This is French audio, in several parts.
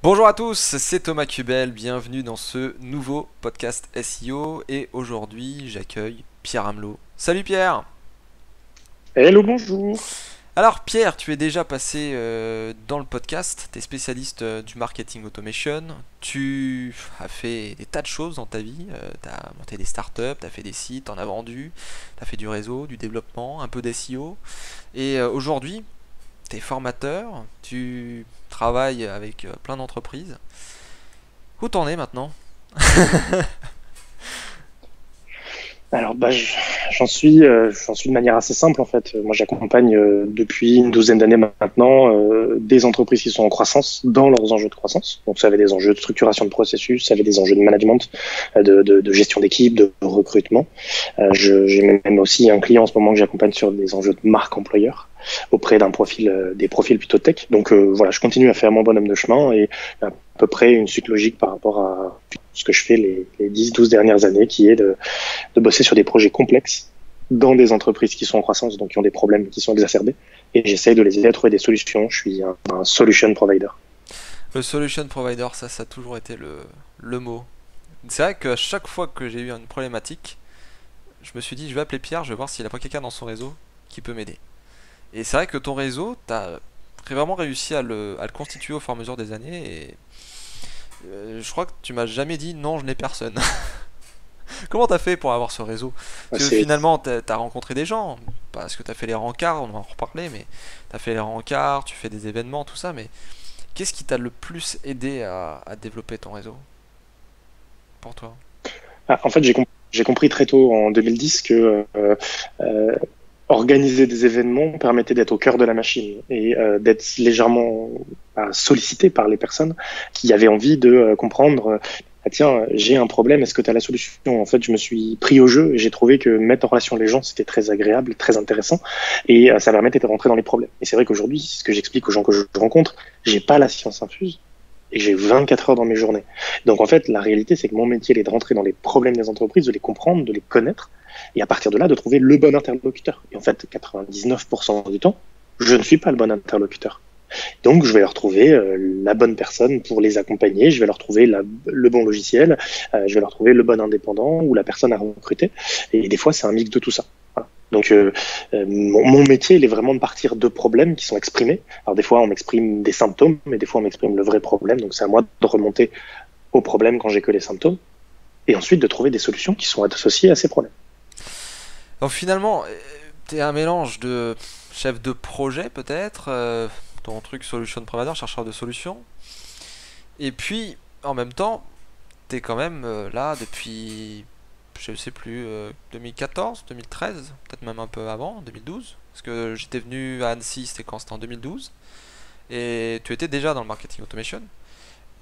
Bonjour à tous, c'est Thomas Cubel, bienvenue dans ce nouveau podcast SEO et aujourd'hui j'accueille Pierre Amelot. Salut Pierre. Hello, bonjour. Alors Pierre, tu es déjà passé dans le podcast, tu es spécialiste du marketing automation, tu as fait des tas de choses dans ta vie, tu as monté des startups, tu as fait des sites, tu en as vendu, tu as fait du réseau, du développement, un peu d'SEO et aujourd'hui tu es formateur, tu travailles avec plein d'entreprises. Où t'en es maintenant? Alors, j'en suis de manière assez simple en fait. Moi, j'accompagne depuis une douzaine d'années maintenant des entreprises qui sont en croissance dans leurs enjeux de croissance. Donc, ça avait des enjeux de structuration de processus, ça avait des enjeux de management, de gestion d'équipe, de recrutement. J'ai même aussi un client en ce moment que j'accompagne sur des enjeux de marque employeur auprès des profils plutôt tech. Donc voilà, je continue à faire mon bonhomme de chemin et à peu près une suite logique par rapport à ce que je fais les 10-12 dernières années, qui est de bosser sur des projets complexes dans des entreprises qui sont en croissance, donc qui ont des problèmes qui sont exacerbés, et j'essaye de les aider à trouver des solutions. Je suis un solution provider. Le solution provider, ça a toujours été le mot. C'est vrai qu'à chaque fois que j'ai eu une problématique, je me suis dit je vais appeler Pierre, je vais voir s'il a pas quelqu'un dans son réseau qui peut m'aider. Et c'est vrai que ton réseau, t'as vraiment réussi à le constituer au fur et à mesure des années et je crois que tu m'as jamais dit non, je n'ai personne. Comment t'as fait pour avoir ce réseau? Parce que C'est finalement, t'as rencontré des gens, parce que t'as fait les rencarts, on va en reparler, mais t'as fait les rencarts, tu fais des événements, tout ça, mais qu'est-ce qui t'a le plus aidé à développer ton réseau pour toi? En fait, j'ai compris très tôt en 2010 que euh, organiser des événements permettait d'être au cœur de la machine et d'être légèrement sollicité par les personnes qui avaient envie de comprendre ah tiens, j'ai un problème, est-ce que tu as la solution? En fait, je me suis pris au jeu et j'ai trouvé que mettre en relation les gens, c'était très agréable, très intéressant et ça permettait de rentrer dans les problèmes. Et c'est vrai qu'aujourd'hui, ce que j'explique aux gens que je rencontre, j'ai pas la science infuse et j'ai 24 heures dans mes journées. Donc en fait, la réalité, c'est que mon métier, il est de rentrer dans les problèmes des entreprises, de les comprendre, de les connaître, et à partir de là, de trouver le bon interlocuteur. Et en fait, 99% du temps, je ne suis pas le bon interlocuteur. Donc, je vais leur trouver la bonne personne pour les accompagner, je vais leur trouver le bon logiciel, je vais leur trouver le bon indépendant ou la personne à recruter. Et des fois, c'est un mix de tout ça. Voilà. Donc, mon métier, il est vraiment de partir de problèmes qui sont exprimés. Alors, des fois, on m'exprime des symptômes, mais des fois, on m'exprime le vrai problème. Donc, c'est à moi de remonter au problème quand j'ai que les symptômes. Et ensuite, de trouver des solutions qui sont associées à ces problèmes. Donc finalement, t'es un mélange de chef de projet peut-être, ton truc solution provider, chercheur de solutions, et puis en même temps, t'es quand même là depuis, je sais plus, 2014, 2013, peut-être même un peu avant, 2012, parce que j'étais venu à Annecy, c'était quand? C'était en 2012, et tu étais déjà dans le marketing automation,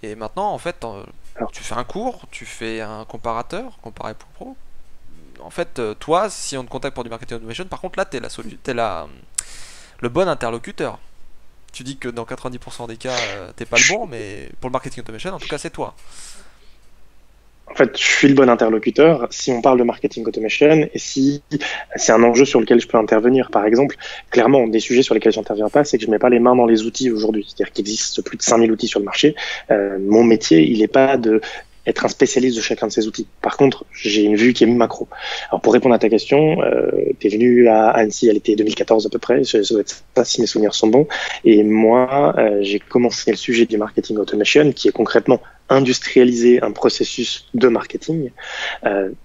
et maintenant en fait, Alors, tu fais un cours, tu fais un comparateur, comparé pour pro. En fait, toi, si on te contacte pour du marketing automation, par contre là, le bon interlocuteur. Tu dis que dans 90% des cas, t'es pas le bon, mais pour le marketing automation, en tout cas, c'est toi. En fait, je suis le bon interlocuteur si on parle de marketing automation et si c'est un enjeu sur lequel je peux intervenir. Par exemple, clairement, des sujets sur lesquels j'interviens pas, c'est que je mets pas les mains dans les outils aujourd'hui. C'est-à-dire qu'il existe plus de 5000 outils sur le marché. Mon métier, il n'est pas de être un spécialiste de chacun de ces outils. Par contre, j'ai une vue qui est macro. Alors, pour répondre à ta question, tu es venu à Annecy à l'été 2014 à peu près, ça doit être ça si mes souvenirs sont bons. Et moi, j'ai commencé le sujet du marketing automation, qui est concrètement industrialiser un processus de marketing.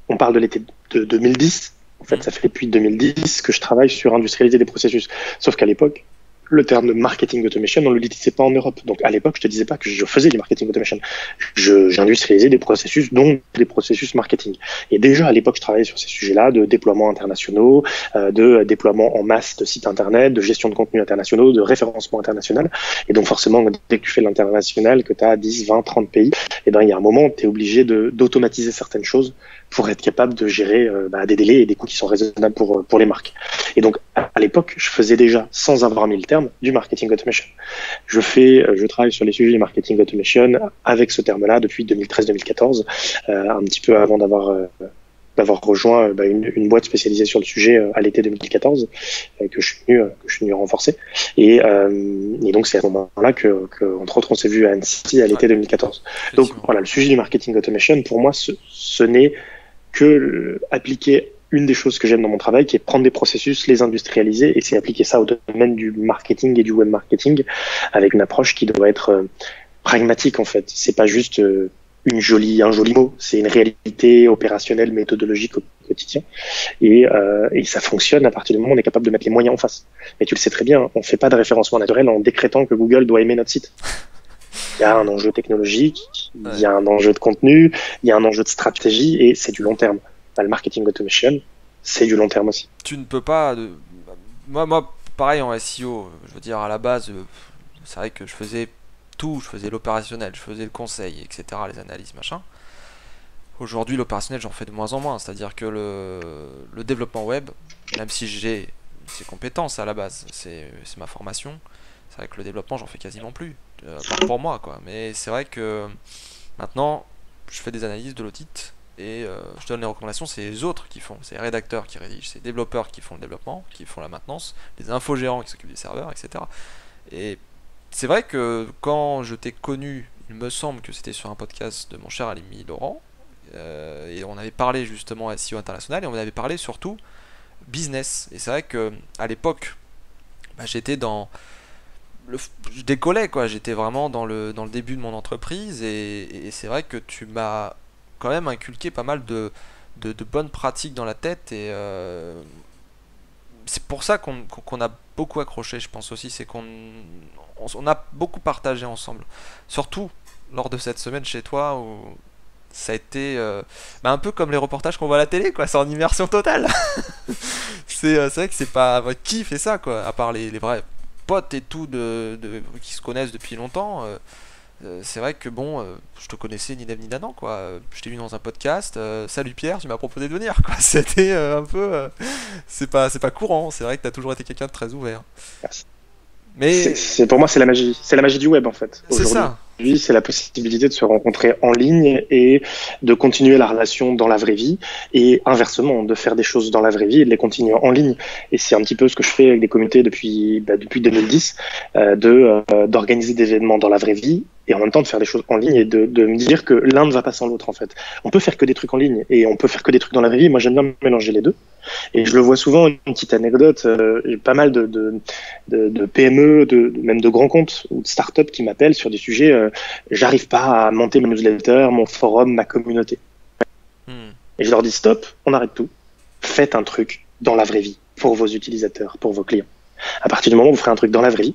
On parle de l'été de 2010. En fait, ça fait depuis 2010 que je travaille sur industrialiser des processus. Sauf qu'à l'époque, le terme de marketing automation, on ne l'utilisait pas en Europe. Donc, à l'époque, je te disais pas que je faisais du marketing automation. J'industrialisais des processus, dont des processus marketing. Et déjà, à l'époque, je travaillais sur ces sujets-là, de déploiements internationaux, de déploiement en masse de sites internet, de gestion de contenus internationaux, de référencement international. Et donc, forcément, dès que tu fais de l'international, que tu as 10, 20, 30 pays, et ben, il y a un moment où tu es obligé d'automatiser certaines choses pour être capable de gérer des délais et des coûts qui sont raisonnables pour les marques. Et donc, à l'époque, je faisais déjà, sans avoir mis le terme, du marketing automation. Je travaille sur les sujets du marketing automation avec ce terme-là depuis 2013-2014, un petit peu avant d'avoir d'avoir rejoint une boîte spécialisée sur le sujet à l'été 2014 que je suis venu renforcer. Et donc c'est à ce moment-là que entre autres on s'est vu à Annecy à l'été 2014. Donc voilà, le sujet du marketing automation pour moi ce n'est que appliquer une des choses que j'aime dans mon travail, qui est prendre des processus, les industrialiser, et c'est appliquer ça au domaine du marketing et du web marketing avec une approche qui doit être pragmatique en fait. C'est pas juste un joli mot, c'est une réalité opérationnelle, méthodologique au quotidien, et ça fonctionne à partir du moment où on est capable de mettre les moyens en face. Mais tu le sais très bien, on fait pas de référencement naturel en décrétant que Google doit aimer notre site. Il y a un enjeu technologique, il y a un enjeu de contenu, il y a un enjeu de stratégie, et c'est du long terme. Le marketing automation, c'est du long terme aussi. Tu ne peux pas... Moi, pareil en SEO, je veux dire, à la base, c'est vrai que je faisais tout, je faisais l'opérationnel, je faisais le conseil, etc., les analyses, machin. Aujourd'hui, l'opérationnel, j'en fais de moins en moins, c'est-à-dire que le développement web, même si j'ai ces compétences à la base, c'est ma formation, c'est vrai que le développement, j'en fais quasiment plus, pour moi, quoi. Mais c'est vrai que maintenant, je fais des analyses de l'audit, et je donne les recommandations, c'est les autres qui font, c'est les rédacteurs qui rédigent, c'est les développeurs qui font le développement, qui font la maintenance, les infogérants qui s'occupent des serveurs, etc. Et c'est vrai que quand je t'ai connu, il me semble que c'était sur un podcast de mon cher ami Laurent, et on avait parlé justement SEO international, et on avait parlé surtout business. Et c'est vrai que à l'époque, j'étais dans... je décollais, quoi, j'étais vraiment dans le début de mon entreprise, et c'est vrai que tu m'as quand même inculqué pas mal de bonnes pratiques dans la tête, et c'est pour ça qu'on a beaucoup accroché, je pense aussi, c'est qu'on a beaucoup partagé ensemble, surtout lors de cette semaine chez toi où ça a été un peu comme les reportages qu'on voit à la télé, quoi, c'est en immersion totale. C'est vrai que c'est pas qui fait ça, quoi, à part les vrais potes et tout qui se connaissent depuis longtemps. C'est vrai que bon, je te connaissais ni d'Ève ni d'Adam, quoi. Je t'ai vu dans un podcast. Salut Pierre, tu m'as proposé de venir, quoi. C'était un peu. C'est pas courant. C'est vrai que t'as toujours été quelqu'un de très ouvert. Merci. Mais pour moi, c'est la magie. C'est la magie du web en fait. C'est ça. Aujourd'hui, c'est la possibilité de se rencontrer en ligne et de continuer la relation dans la vraie vie, et inversement, de faire des choses dans la vraie vie et de les continuer en ligne. Et c'est un petit peu ce que je fais avec des communautés depuis 2010, d'organiser des événements dans la vraie vie et en même temps de faire des choses en ligne, et de me dire que l'un ne va pas sans l'autre en fait. On peut faire que des trucs en ligne et on peut faire que des trucs dans la vraie vie. Moi, j'aime bien mélanger les deux. Et je le vois souvent, une petite anecdote, j'ai pas mal de PME, même de grands comptes ou de startups qui m'appellent sur des sujets, j'arrive pas à monter ma newsletter, mon forum, ma communauté. Et je leur dis stop, on arrête tout. Faites un truc dans la vraie vie, pour vos utilisateurs, pour vos clients. À partir du moment où vous ferez un truc dans la vraie vie,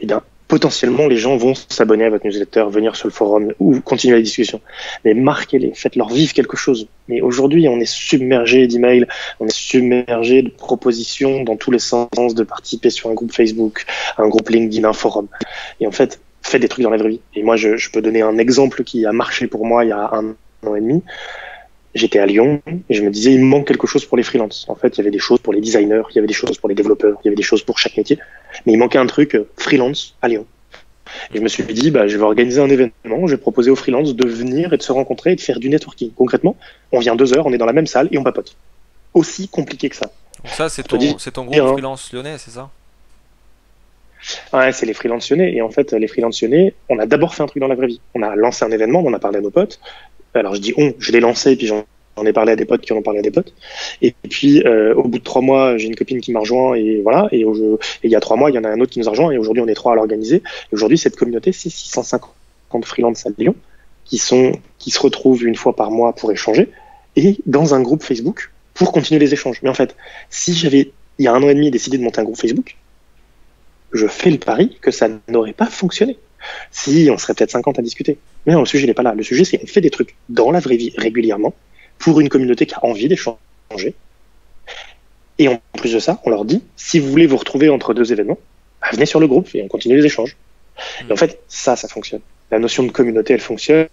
eh bien, potentiellement, les gens vont s'abonner à votre newsletter, venir sur le forum ou continuer la discussion. Mais marquez-les, faites-leur vivre quelque chose. Mais aujourd'hui, on est submergé d'emails, on est submergé de propositions dans tous les sens, de participer sur un groupe Facebook, un groupe LinkedIn, un forum. Et en fait, faites des trucs dans la vraie vie. Et moi, je peux donner un exemple qui a marché pour moi il y a 1 an et demi. J'étais à Lyon et je me disais, il me manque quelque chose pour les freelances. En fait, il y avait des choses pour les designers, il y avait des choses pour les développeurs, il y avait des choses pour chaque métier. Mais il manquait un truc freelance à Lyon. Et je me suis dit, je vais organiser un événement, je vais proposer aux freelances de venir et de se rencontrer et de faire du networking. Concrètement, on vient 2 heures, on est dans la même salle et on papote. Aussi compliqué que ça. Donc ça, c'est ton groupe freelance lyonnais, c'est ça? Ouais, c'est les freelance lyonnais. Et en fait, les freelance lyonnais, on a d'abord fait un truc dans la vraie vie. On a lancé un événement, on en a parlé à nos potes. Alors je dis je l'ai lancé et puis j'en ai parlé à des potes qui en ont parlé à des potes. Et puis au bout de 3 mois, j'ai une copine qui m'a rejoint et voilà. Et il y a 3 mois, il y en a un autre qui nous a rejoint et aujourd'hui on est 3 à l'organiser. Et aujourd'hui, cette communauté, c'est 650 freelance à Lyon qui se retrouvent une fois par mois pour échanger et dans un groupe Facebook pour continuer les échanges. Mais en fait, si j'avais il y a 1 an et demi décidé de monter un groupe Facebook, je fais le pari que ça n'aurait pas fonctionné. Si, on serait peut-être 50 à discuter. Mais non, le sujet n'est pas là. Le sujet, c'est qu'on fait des trucs dans la vraie vie régulièrement pour une communauté qui a envie d'échanger. Et en plus de ça, on leur dit, si vous voulez vous retrouver entre 2 événements, venez sur le groupe et on continue les échanges. Et en fait, ça fonctionne. La notion de communauté, elle fonctionne.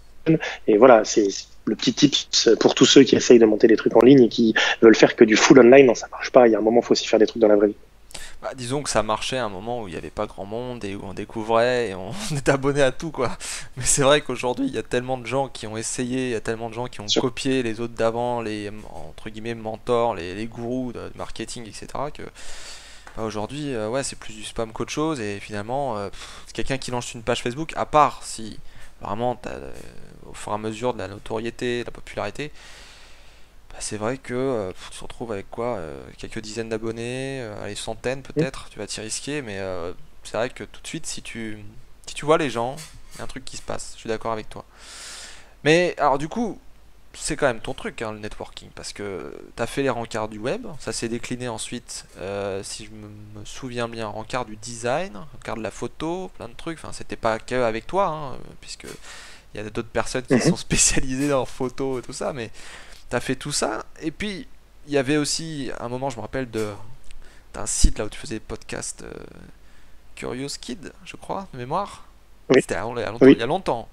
Et voilà, c'est le petit tips pour tous ceux qui essayent de monter des trucs en ligne et qui veulent faire que du full online. Non, ça marche pas. Il y a un moment, il faut aussi faire des trucs dans la vraie vie. Bah, disons que ça marchait à un moment où il n'y avait pas grand monde et où on découvrait et on était abonné à tout quoi. Mais c'est vrai qu'aujourd'hui il y a tellement de gens qui ont essayé, il y a tellement de gens qui ont Sûr. copié les autres d'avant, les entre guillemets mentors, les gourous de marketing, etc. que bah, aujourd'hui ouais c'est plus du spam qu'autre chose et finalement quelqu'un qui lance une page Facebook, à part si vraiment au fur et à mesure de la notoriété, de la popularité, bah, c'est vrai que tu te retrouves avec quoi quelques dizaines d'abonnés, allez, centaines Mm. peut-être, tu vas t'y risquer, mais c'est vrai que tout de suite, si tu vois les gens, il y a un truc qui se passe, je suis d'accord avec toi. Mais alors du coup, c'est quand même ton truc, hein, le networking, parce que tu as fait les rencarts du web, ça s'est décliné ensuite, si je me souviens bien, rencard du design, rencard de la photo, plein de trucs, enfin c'était pas que avec toi, hein, puisque il y a d'autres personnes qui sont Mhm. spécialisées dans photo et tout ça, mais t'as fait tout ça, et puis il y avait aussi un moment, je me rappelle, d'un site là où tu faisais des podcasts Curious Kid, je crois, de mémoire. Oui, C'était il y oui. a longtemps.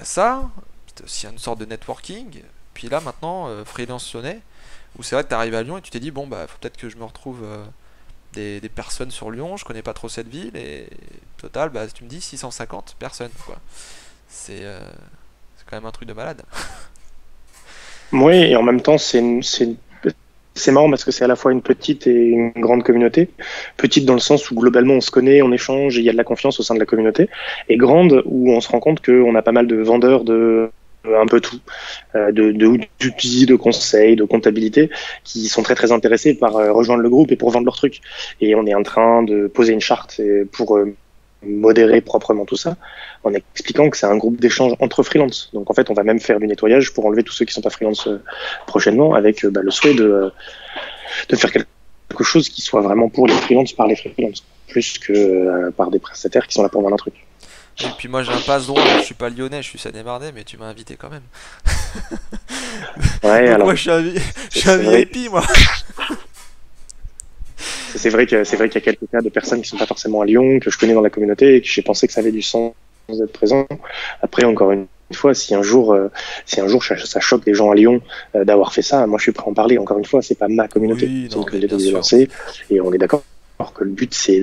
Et ça, c'était aussi une sorte de networking. Puis là, maintenant, Freelance Lyonnais, où c'est vrai que tu arrives à Lyon et tu t'es dit, bon, bah, faut peut-être que je me retrouve des personnes sur Lyon, je connais pas trop cette ville, et total, bah, tu me dis 650 personnes, quoi. C'est quand même un truc de malade. Oui, et en même temps, c'est marrant parce que c'est à la fois une petite et une grande communauté. Petite dans le sens où globalement on se connaît, on échange et il y a de la confiance au sein de la communauté. Et grande où on se rend compte qu'on a pas mal de vendeurs de un peu tout, d'outils, de conseils, de comptabilité, qui sont très très intéressés par rejoindre le groupe et pour vendre leurs trucs. Et on est en train de poser une charte pour modérer proprement tout ça, en expliquant que c'est un groupe d'échange entre freelance. Donc en fait, on va même faire du nettoyage pour enlever tous ceux qui sont pas freelance prochainement, avec le souhait de faire quelque chose qui soit vraiment pour les freelances par les freelances, plus que par des prestataires qui sont là pour vendre un truc. Et puis moi j'ai un passe droit, je suis pas lyonnais, je suis seine-et-marnais, mais tu m'as invité quand même. Ouais, Donc moi alors je suis un c'est vrai, VIP moi. c'est vrai qu'il y a quelques cas de personnes qui sont pas forcément à Lyon, que je connais dans la communauté et que j'ai pensé que ça avait du sens d'être présent. Après, encore une fois, si un jour ça choque des gens à Lyon d'avoir fait ça, moi je suis prêt à en parler. Encore une fois, c'est pas ma communauté, Oui, c'est une non mais communauté bien que j'ai sûr. lancée et on est d'accord que le but c'est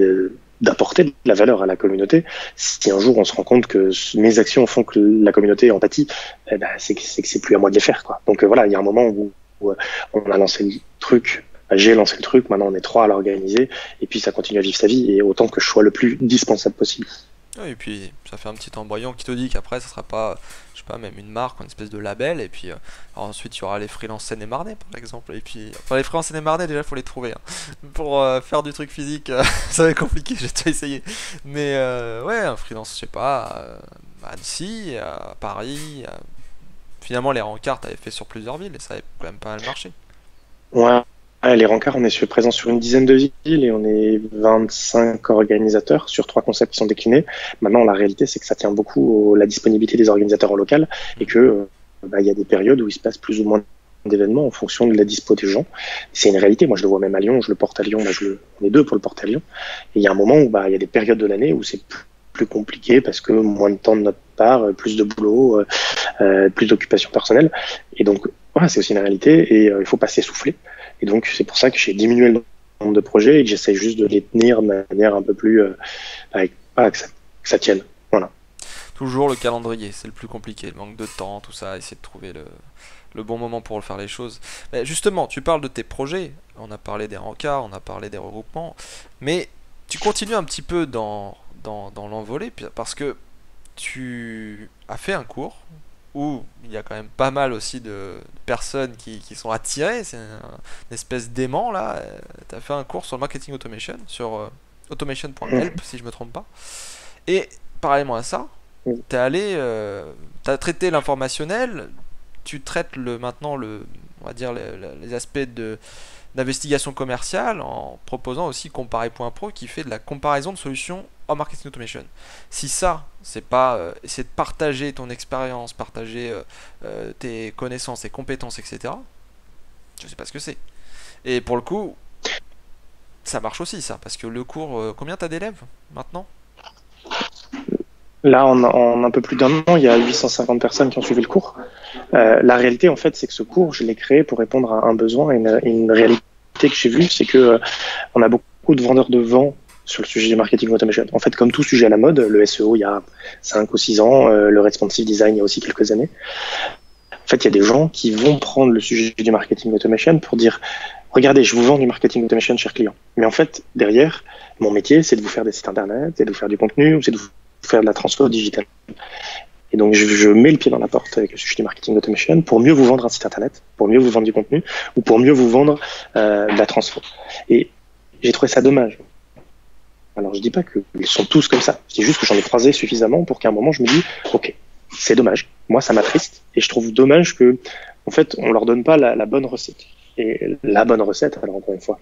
d'apporter de la valeur à la communauté. Si un jour on se rend compte que mes actions font que la communauté en pâtit, eh ben, c'est que c'est plus à moi de les faire, quoi. Donc voilà, il y a un moment où on a lancé le truc. J'ai lancé le truc, maintenant on est trois à l'organiser, et puis ça continue à vivre sa vie, et autant que je sois le plus dispensable possible. Ouais, et puis ça fait un petit embryon qui te dit qu'après ça sera pas, je sais pas, même une marque, une espèce de label, et puis alors ensuite il y aura les freelances Seine-et-Marnais par exemple, et puis enfin les freelances Seine-et-Marnais déjà faut les trouver, hein. Pour faire du truc physique ça va être compliqué, j'ai déjà essayé. Mais ouais, un freelance, je sais pas, à Annecy, à Paris, finalement les rencarts t'avais fait sur plusieurs villes et ça avait quand même pas mal marché. Ouais. Les rencarts, on est présent sur une dizaine de villes et on est 25 organisateurs sur trois concepts qui sont déclinés. Maintenant, la réalité, c'est que ça tient beaucoup à la disponibilité des organisateurs en local et que il y a des périodes où il se passe plus ou moins d'événements en fonction de la dispo des gens. C'est une réalité. Moi, je le vois même à Lyon, je le porte à Lyon. On est deux pour le porter à Lyon. Et il y a un moment où il y a des périodes de l'année où c'est plus compliqué parce que moins de temps de notre part, plus de boulot, plus d'occupation personnelle. Et donc, voilà, c'est aussi une réalité et il faut pas s'essouffler. Et donc, c'est pour ça que j'ai diminué le nombre de projets et que j'essaie juste de les tenir de manière un peu plus, avec, voilà, que ça tienne. Voilà. Toujours le calendrier, c'est le plus compliqué, le manque de temps, tout ça, essayer de trouver le bon moment pour faire les choses. Mais justement, tu parles de tes projets, on a parlé des rencarts, on a parlé des regroupements, mais tu continues un petit peu dans l'envolée, parce que tu as fait un cours où il y a quand même pas mal aussi de personnes qui sont attirées, c'est une espèce d'aimant là. Tu as fait un cours sur le marketing automation, sur automation.help si je me trompe pas. Et parallèlement à ça, t'as traité l'informationnel, tu traites maintenant on va dire les aspects d'investigation commerciale en proposant aussi Comparer.pro qui fait de la comparaison de solutions en marketing automation. Si ça, c'est pas essayer de partager ton expérience, partager tes connaissances, tes compétences, etc., je sais pas ce que c'est. Et pour le coup, ça marche aussi ça, parce que le cours, combien t'as d'élèves maintenant? Là, en un peu plus d'un an, il y a 850 personnes qui ont suivi le cours. La réalité, en fait, c'est que ce cours, je l'ai créé pour répondre à un besoin et une réalité que j'ai vue, c'est que on a beaucoup beaucoup de vendeurs de vent sur le sujet du marketing automation. En fait, comme tout sujet à la mode, le SEO il y a 5 ou 6 ans, le responsive design il y a aussi quelques années. En fait, il y a des gens qui vont prendre le sujet du marketing automation pour dire regardez, je vous vends du marketing automation, cher client. Mais en fait, derrière, mon métier, c'est de vous faire des sites internet, c'est de vous faire du contenu, ou c'est de vous faire de la transfo digitale. Et donc, je mets le pied dans la porte avec le sujet du marketing automation pour mieux vous vendre un site internet, pour mieux vous vendre du contenu, ou pour mieux vous vendre de la transfo. Et j'ai trouvé ça dommage. Alors, je dis pas qu'ils sont tous comme ça. Je dis juste que j'en ai croisé suffisamment pour qu'à un moment, je me dis, OK, c'est dommage. Moi, ça m'attriste. Et je trouve dommage que, en fait, on leur donne pas la bonne recette. Et la bonne recette, alors encore une fois,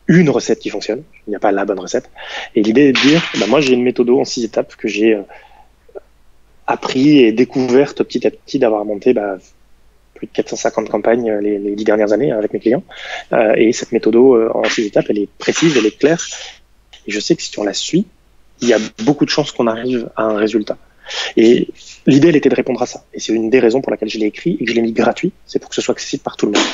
une recette qui fonctionne. Il n'y a pas la bonne recette. Et l'idée est de dire, moi, j'ai une méthode en 6 étapes que j'ai appris et découverte petit à petit d'avoir monté plus de 450 campagnes les 10 dernières années avec mes clients. Et cette méthode en 6 étapes, elle est précise, elle est claire. Et je sais que si on la suit, il y a beaucoup de chances qu'on arrive à un résultat. Et l'idée, elle était de répondre à ça. Et c'est une des raisons pour laquelle je l'ai écrit et que je l'ai mis gratuit. C'est pour que ce soit accessible par tout le monde.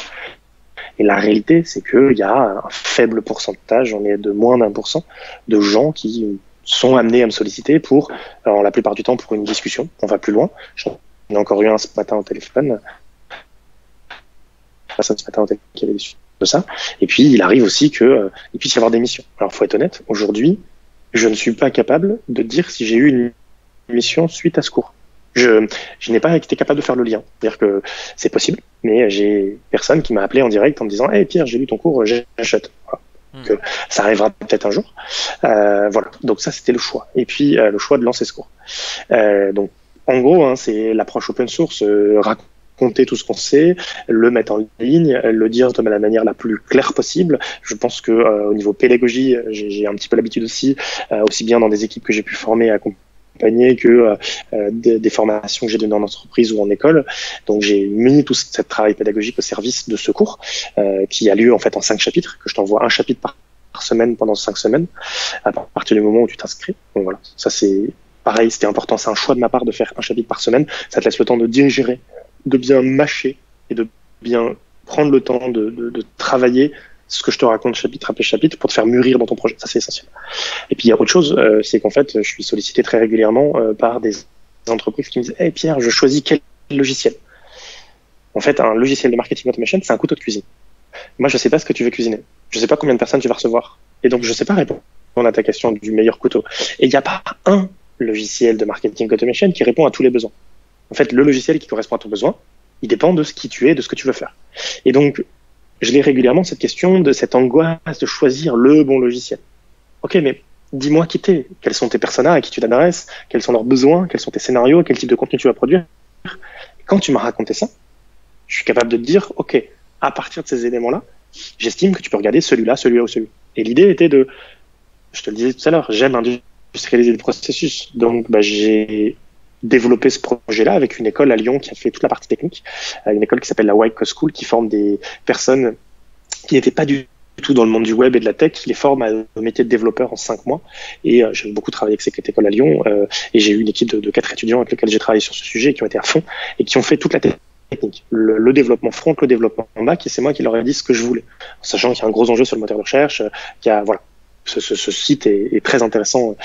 Et la réalité, c'est qu'il y a un faible pourcentage, on est de moins d'1%, de gens qui sont amenés à me solliciter pour, alors la plupart du temps pour une discussion. On va plus loin. J'en ai encore eu un ce matin au téléphone. Ce matin au téléphone qui avait des sujets de ça. Et puis, il arrive aussi qu'il puisse y avoir des missions. Alors, faut être honnête, aujourd'hui, je ne suis pas capable de dire si j'ai eu une mission suite à ce cours. Je n'ai pas été capable de faire le lien. C'est-à-dire que c'est possible, mais j'ai personne qui m'a appelé en direct en me disant « Hey Pierre, j'ai lu ton cours, j'achète. » Donc, ça arrivera peut-être un jour. Voilà. Donc ça, c'était le choix. Et puis, le choix de lancer ce cours. Donc, en gros, c'est l'approche open source, raconter tout ce qu'on sait, le mettre en ligne, le dire de la manière la plus claire possible. Je pense que au niveau pédagogie, j'ai un petit peu l'habitude aussi bien dans des équipes que j'ai pu former à que des formations que j'ai données en entreprise ou en école. Donc j'ai mis tout ce travail pédagogique au service de ce cours qui a lieu en fait en 5 chapitres, que je t'envoie un chapitre par semaine pendant 5 semaines à partir du moment où tu t'inscris. Donc voilà, ça c'est pareil, c'était important, c'est un choix de ma part de faire un chapitre par semaine. Ça te laisse le temps de digérer, de bien mâcher et de bien prendre le temps de travailler ce que je te raconte chapitre après chapitre pour te faire mûrir dans ton projet. Ça, c'est essentiel. Et puis, il y a autre chose, c'est qu'en fait, je suis sollicité très régulièrement par des entreprises qui me disent « Hey Pierre, je choisis quel logiciel ?» En fait, un logiciel de marketing automation, c'est un couteau de cuisine. Moi, je sais pas ce que tu veux cuisiner. Je sais pas combien de personnes tu vas recevoir. Et donc, je sais pas répondre à ta question du meilleur couteau. Et il n'y a pas un logiciel de marketing automation qui répond à tous les besoins. En fait, le logiciel qui correspond à ton besoin, il dépend de ce qui tu es, de ce que tu veux faire. Et donc, je l'ai régulièrement cette question de cette angoisse de choisir le bon logiciel. Ok, mais dis-moi qui t'es, quels sont tes personas, à qui tu t'adresses, quels sont leurs besoins, quels sont tes scénarios, quel type de contenu tu vas produire. Et quand tu m'as raconté ça, je suis capable de te dire, ok, à partir de ces éléments-là, j'estime que tu peux regarder celui-là, celui-là ou celui-là. Et l'idée était je te le disais tout à l'heure, j'aime industrialiser le processus. Donc, j'ai développer ce projet-là avec une école à Lyon qui a fait toute la partie technique, une école qui s'appelle la White Coast School qui forme des personnes qui n'étaient pas du tout dans le monde du web et de la tech, qui les forme au métier de développeur en 5 mois. Et j'ai beaucoup travaillé avec cette école à Lyon et j'ai eu une équipe de 4 étudiants avec lesquels j'ai travaillé sur ce sujet qui ont été à fond et qui ont fait toute la technique, le développement front, le développement back, et c'est moi qui leur ai dit ce que je voulais, en sachant qu'il y a un gros enjeu sur le moteur de recherche, voilà. Ce site est très intéressant,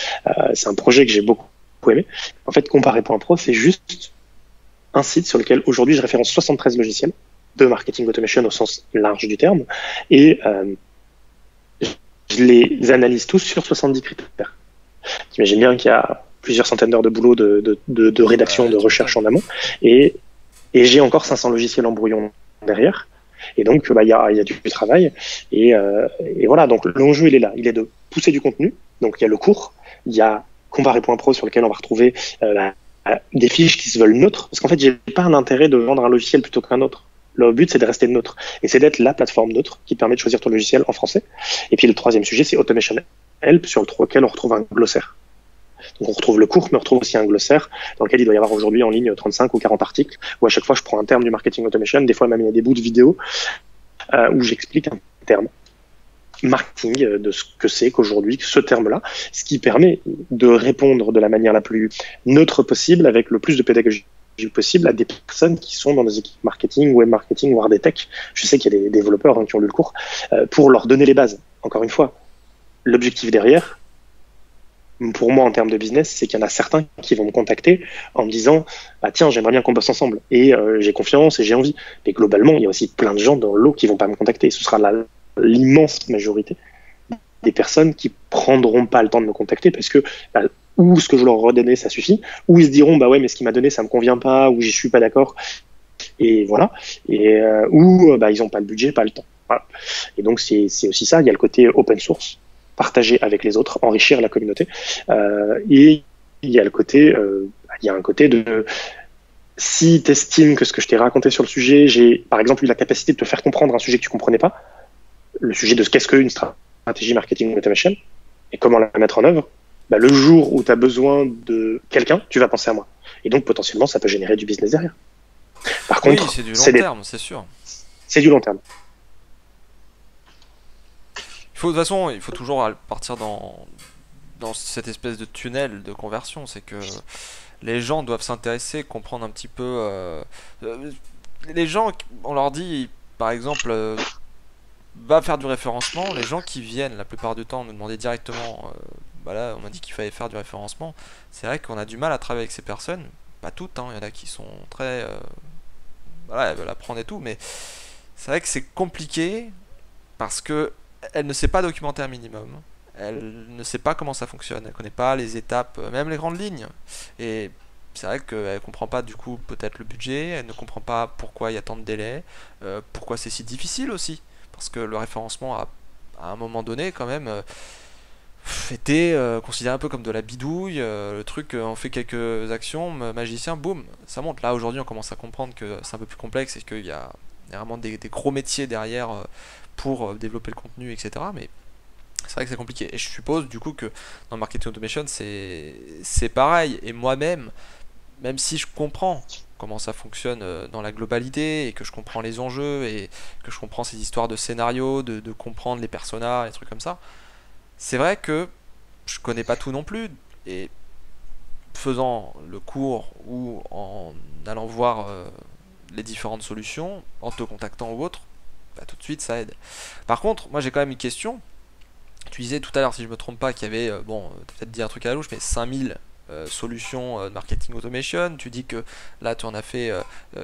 c'est un projet que j'ai beaucoup aimé. En fait, Comparé.pro, c'est juste un site sur lequel aujourd'hui je référence 73 logiciels de marketing automation au sens large du terme, et je les analyse tous sur 70 critères. J'imagine bien qu'il y a plusieurs centaines d'heures de boulot de rédaction, de recherche en amont, et j'ai encore 500 logiciels en brouillon derrière, et donc il y a du travail, et voilà, donc l'enjeu il est là, il est de pousser du contenu, donc il y a le cours, il y a Comparé.pro sur lequel on va retrouver des fiches qui se veulent neutres, parce qu'en fait j'ai pas un intérêt de vendre un logiciel plutôt qu'un autre. Le but c'est de rester neutre, et c'est d'être la plateforme neutre qui te permet de choisir ton logiciel en français. Et puis le troisième sujet c'est Automation Help, sur lequel on retrouve un glossaire. Donc on retrouve le cours, mais on retrouve aussi un glossaire dans lequel il doit y avoir aujourd'hui en ligne 35 ou 40 articles, où à chaque fois je prends un terme du marketing automation, des fois même il y a des bouts de vidéo où j'explique un terme marketing, de ce que c'est qu'aujourd'hui ce terme-là, ce qui permet de répondre de la manière la plus neutre possible, avec le plus de pédagogie possible, à des personnes qui sont dans des équipes marketing, web marketing, voire des tech. Je sais qu'il y a des développeurs qui ont lu le cours, pour leur donner les bases. Encore une fois, l'objectif derrière, pour moi en termes de business, c'est qu'il y en a certains qui vont me contacter en me disant bah tiens, j'aimerais bien qu'on bosse ensemble et j'ai confiance et j'ai envie. Mais globalement, il y a aussi plein de gens dans l'eau qui vont pas me contacter. Ce sera l'immense majorité des personnes qui prendront pas le temps de me contacter parce que bah, ou ce que je leur redonnais ça suffit, ou ils se diront bah ouais mais ce qu'il m'a donné ça me convient pas, ou j'y suis pas d'accord et voilà, et ou bah ils ont pas le budget, pas le temps. Voilà. Et donc c'est aussi ça. Il y a le côté open source, partager avec les autres, enrichir la communauté, et il y a le côté, il y a un côté de si tu estimes que ce que je t'ai raconté sur le sujet, j'ai par exemple eu la capacité de te faire comprendre un sujet que tu comprenais pas, le sujet de qu'est-ce qu'une stratégie marketing automation et comment la mettre en œuvre, bah, le jour où tu as besoin de quelqu'un, tu vas penser à moi. Et donc potentiellement, ça peut générer du business derrière. Par Oui, contre, c'est du long terme, c'est sûr. c'est du long terme. De toute façon, il faut toujours partir dans cette espèce de tunnel de conversion. C'est que les gens doivent s'intéresser, comprendre un petit peu. Les gens, on leur dit, par exemple, va faire du référencement. Les gens qui viennent, la plupart du temps, nous demander directement, bah là, on m'a dit qu'il fallait faire du référencement. C'est vrai qu'on a du mal à travailler avec ces personnes. Pas toutes, hein, il y en a qui sont très. Voilà, elles veulent apprendre et tout, mais c'est vrai que c'est compliqué parce que elle ne sait pas documenter un minimum. Elle ne sait pas comment ça fonctionne. Elle connaît pas les étapes, même les grandes lignes. Et c'est vrai qu'elle comprend pas du coup peut-être le budget. Elle ne comprend pas pourquoi il y a tant de délais, pourquoi c'est si difficile aussi. Parce que le référencement à un moment donné quand même était considéré un peu comme de la bidouille. Le truc, on fait quelques actions, magicien, boum, ça monte. Là aujourd'hui, on commence à comprendre que c'est un peu plus complexe et qu'il y a vraiment des gros métiers derrière pour développer le contenu, etc. Mais c'est vrai que c'est compliqué. Et je suppose du coup que dans le marketing automation, c'est pareil. Et moi-même, même si je comprends comment ça fonctionne dans la globalité et que je comprends les enjeux et que je comprends ces histoires de scénarios, de comprendre les personnages, les trucs comme ça, c'est vrai que je connais pas tout non plus. Et faisant le cours ou en allant voir les différentes solutions, en te contactant ou autre, bah, tout de suite ça aide. Par contre, moi j'ai quand même une question. Tu disais tout à l'heure, si je me trompe pas, qu'il y avait, bon, t'as peut-être dit un truc à la louche, mais 5000 solutions de marketing automation. Tu dis que là, tu en as fait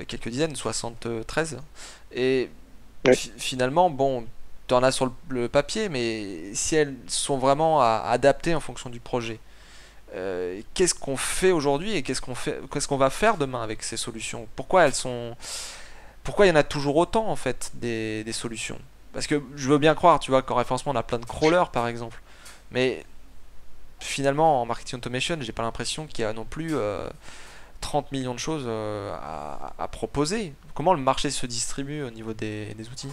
quelques dizaines, 73. Et Ouais. finalement, bon, tu en as sur le papier, mais si elles sont vraiment adaptées en fonction du projet, qu'est-ce qu'on fait aujourd'hui et qu'est-ce qu'on va faire demain avec ces solutions? Pourquoi il y en a toujours autant en fait des solutions? Parce que je veux bien croire, tu vois, qu'en référencement on a plein de crawlers par exemple, mais finalement en marketing automation, j'ai pas l'impression qu'il y a non plus 30 millions de choses à proposer. Comment le marché se distribue au niveau des outils?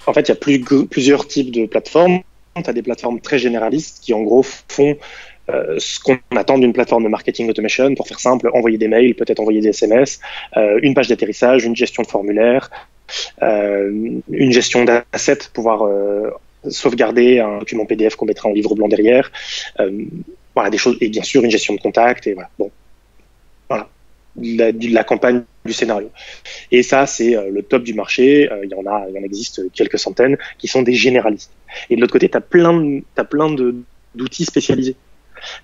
En fait, il y a plusieurs types de plateformes. Tu as des plateformes très généralistes qui, en gros, font ce qu'on attend d'une plateforme de marketing automation. Pour faire simple, envoyer des mails, peut-être envoyer des SMS, une page d'atterrissage, une gestion de formulaire, une gestion d'assets, pouvoir sauvegarder un document PDF qu'on mettra en livre blanc derrière. Voilà, des choses, et bien sûr, une gestion de contact. Et voilà. Bon, voilà. La campagne du scénario. Et ça, c'est le top du marché. Il y en existe quelques centaines qui sont des généralistes. Et de l'autre côté, t'as plein d'outils spécialisés.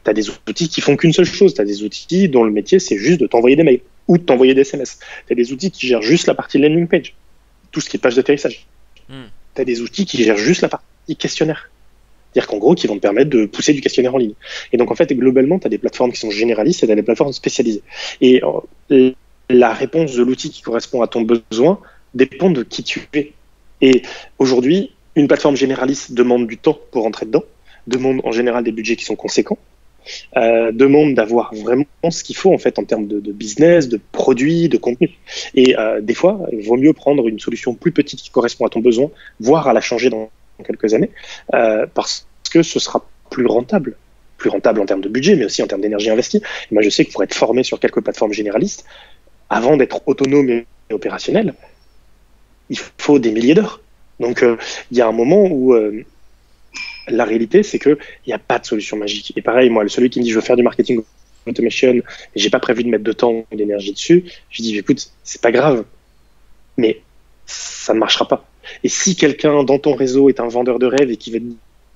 T'as des outils qui font qu'une seule chose. T'as des outils dont le métier, c'est juste de t'envoyer des mails ou de t'envoyer des SMS. T'as des outils qui gèrent juste la partie landing page, tout ce qui est page d'atterrissage. T'as des outils qui gèrent juste la partie questionnaire. C'est-à-dire qu'en gros, qui vont te permettre de pousser du questionnaire en ligne. Et donc, en fait, globalement, tu as des plateformes qui sont généralistes et tu as des plateformes spécialisées. Et la réponse de l'outil qui correspond à ton besoin dépend de qui tu es. Et aujourd'hui, une plateforme généraliste demande du temps pour rentrer dedans, demande en général des budgets qui sont conséquents, demande d'avoir vraiment ce qu'il faut en fait en termes de business, de produits, de contenu. Et des fois, il vaut mieux prendre une solution plus petite qui correspond à ton besoin, voire à la changer dans quelques années, parce que ce sera plus rentable en termes de budget, mais aussi en termes d'énergie investie. Et moi, je sais que pour être formé sur quelques plateformes généralistes, avant d'être autonome et opérationnel, il faut des milliers d'heures. Donc, il y a un moment où la réalité, c'est qu'il n'y a pas de solution magique. Et pareil, moi, celui qui me dit je veux faire du marketing automation et j'ai pas prévu de mettre de temps et d'énergie dessus, je dis écoute, c'est pas grave, mais ça ne marchera pas. Et si quelqu'un dans ton réseau est un vendeur de rêve et qui va te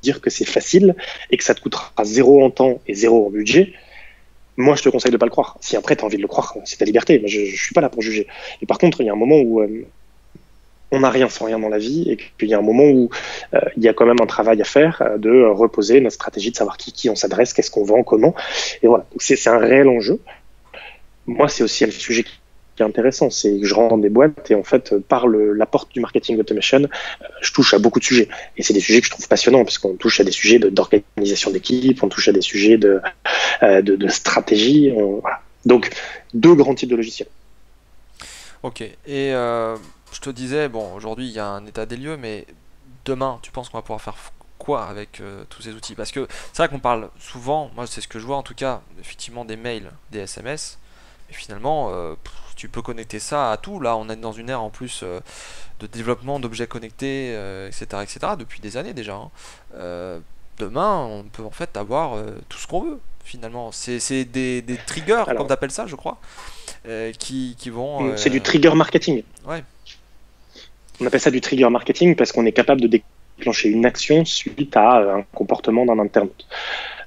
dire que c'est facile et que ça te coûtera zéro en temps et zéro en budget, moi, je te conseille de pas le croire. Si après, tu as envie de le croire, c'est ta liberté. Moi, je suis pas là pour juger. Et par contre, il y a un moment où on n'a rien sans rien dans la vie et qu'il y a un moment où il y a quand même un travail à faire de reposer notre stratégie, de savoir qui on s'adresse, qu'est-ce qu'on vend, comment. Et voilà. Donc, c'est un réel enjeu. Moi, c'est aussi le sujet qui est intéressant, c'est que je rentre dans des boîtes et en fait, par la porte du marketing automation, je touche à beaucoup de sujets. Et c'est des sujets que je trouve passionnants parce qu'on touche à des sujets d'organisation d'équipe, on touche à des sujets de stratégie. Voilà. Donc, deux grands types de logiciels. Ok. Et je te disais, bon, aujourd'hui il y a un état des lieux, mais demain, tu penses qu'on va pouvoir faire quoi avec tous ces outils? Parce que c'est vrai qu'on parle souvent, moi c'est ce que je vois en tout cas, effectivement des mails, des SMS, mais finalement, tu peux connecter ça à tout. Là, on est dans une ère en plus de développement d'objets connectés, etc., etc., depuis des années déjà, hein. Demain, on peut en fait avoir tout ce qu'on veut, finalement. C'est des triggers, comme Alors, tu appelles ça, je crois, qui vont... c'est du trigger marketing. Ouais. On appelle ça du trigger marketing parce qu'on est capable de déclencher une action suite à un comportement d'un internaute.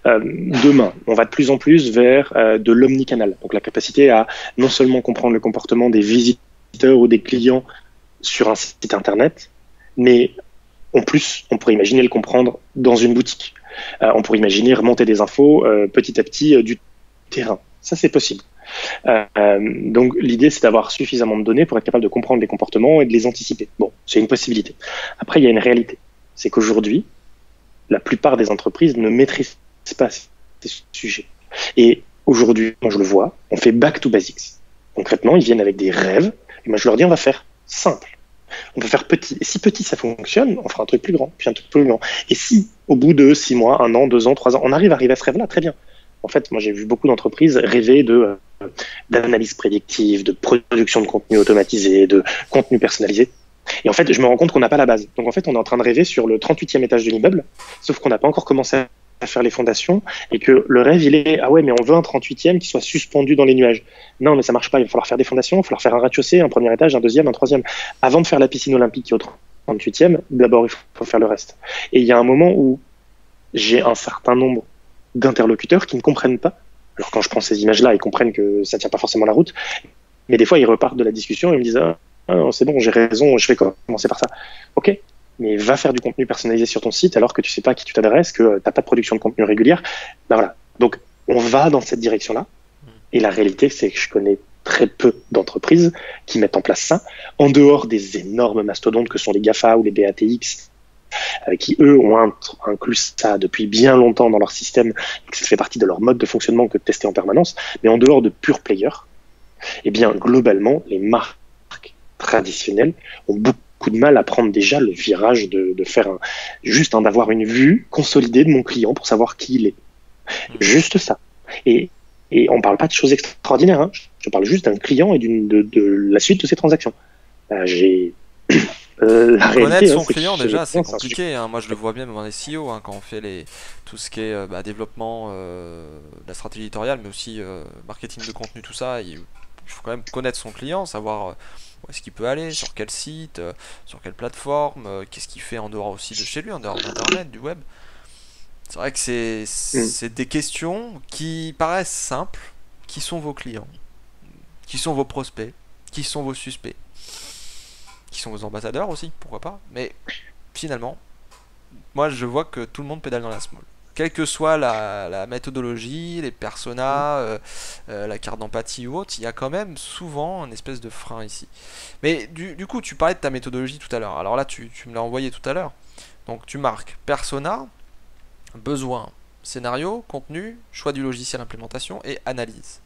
Demain, on va de plus en plus vers de l'omnicanal, donc la capacité à non seulement comprendre le comportement des visiteurs ou des clients sur un site internet, mais en plus, on pourrait imaginer le comprendre dans une boutique. On pourrait imaginer remonter des infos petit à petit du terrain. Ça, c'est possible. Donc l'idée, c'est d'avoir suffisamment de données pour être capable de comprendre les comportements et de les anticiper. Bon, c'est une possibilité. Après, il y a une réalité. C'est qu'aujourd'hui, la plupart des entreprises ne maîtrisent pas ces sujets. Et aujourd'hui, moi je le vois, on fait back to basics. Concrètement, ils viennent avec des rêves, et moi je leur dis on va faire simple. On peut faire petit. Et si petit ça fonctionne, on fera un truc plus grand, puis un truc plus grand. Et si au bout de 6 mois, 1 an, 2 ans, 3 ans, on arrive à ce rêve-là, très bien. En fait, moi j'ai vu beaucoup d'entreprises rêver d'analyse prédictive, de production de contenu automatisé, de contenu personnalisé. Et en fait, je me rends compte qu'on n'a pas la base. Donc en fait, on est en train de rêver sur le 38e étage de l'immeuble, sauf qu'on n'a pas encore commencé à faire les fondations et que le rêve, il est ah ouais, mais on veut un 38e qui soit suspendu dans les nuages. Non, mais ça marche pas. Il va falloir faire des fondations, il va falloir faire un rez-de-chaussée, un premier étage, un deuxième, un troisième. Avant de faire la piscine olympique qui est au 38e, d'abord, il faut faire le reste. Et il y a un moment où j'ai un certain nombre d'interlocuteurs qui ne comprennent pas. Alors quand je prends ces images-là, ils comprennent que ça tient pas forcément la route. Mais des fois, ils repartent de la discussion et me disent c'est bon, j'ai raison, je vais commencer par ça. Ok, mais va faire du contenu personnalisé sur ton site alors que tu sais pas à qui tu t'adresses, que tu n'as pas de production de contenu régulière. Ben voilà. Donc, on va dans cette direction-là. Et la réalité, c'est que je connais très peu d'entreprises qui mettent en place ça, en dehors des énormes mastodontes que sont les GAFA ou les BATX, qui, eux, ont inclus ça depuis bien longtemps dans leur système, et que ça fait partie de leur mode de fonctionnement que de tester en permanence. Mais en dehors de pure players, eh bien, globalement, les marques traditionnelles ont beaucoup de mal à prendre déjà le virage de faire d'avoir une vue consolidée de mon client pour savoir qui il est. Juste ça. Et on parle pas de choses extraordinaires, hein. Je parle juste d'un client et de la suite de ses transactions. La réalité, connaître son client déjà c'est compliqué, hein. Moi je le vois bien même en SEO, hein, quand on fait tout ce qui est développement de la stratégie éditoriale, mais aussi marketing de contenu, tout ça. Il faut quand même connaître son client, savoir où est-ce qu'il peut aller, sur quel site, sur quelle plateforme, qu'est-ce qu'il fait en dehors aussi de chez lui, en dehors d'internet, du web. C'est vrai que c'est des questions qui paraissent simples. Qui sont vos clients? Qui sont vos prospects? Qui sont vos suspects? Qui sont vos ambassadeurs aussi, pourquoi pas? Mais finalement, moi je vois que tout le monde pédale dans la small. Quelle que soit la méthodologie, les personas, la carte d'empathie ou autre, il y a quand même souvent un espèce de frein ici. Mais du coup, tu parlais de ta méthodologie tout à l'heure. Alors là, tu me l'as envoyé tout à l'heure. Donc tu marques persona, besoin, scénario, contenu, choix du logiciel, implémentation et analyse.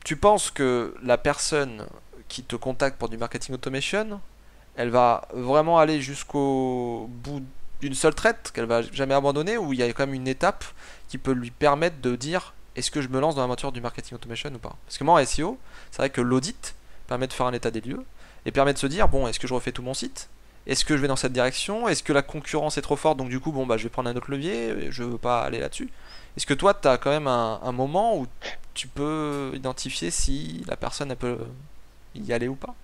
Tu penses que la personne qui te contacte pour du marketing automation, elle va vraiment aller jusqu'au bout d'une seule traite, qu'elle va jamais abandonner, ou il y a quand même une étape qui peut lui permettre de dire est-ce que je me lance dans l'aventure du marketing automation ou pas? Parce que moi en SEO, c'est vrai que l'audit permet de faire un état des lieux et permet de se dire bon, est-ce que je refais tout mon site? Est-ce que je vais dans cette direction? Est-ce que la concurrence est trop forte, donc du coup bon bah je vais prendre un autre levier, je veux pas aller là-dessus? Est-ce que toi tu as quand même un moment où tu peux identifier si la personne elle peut y aller ou pas?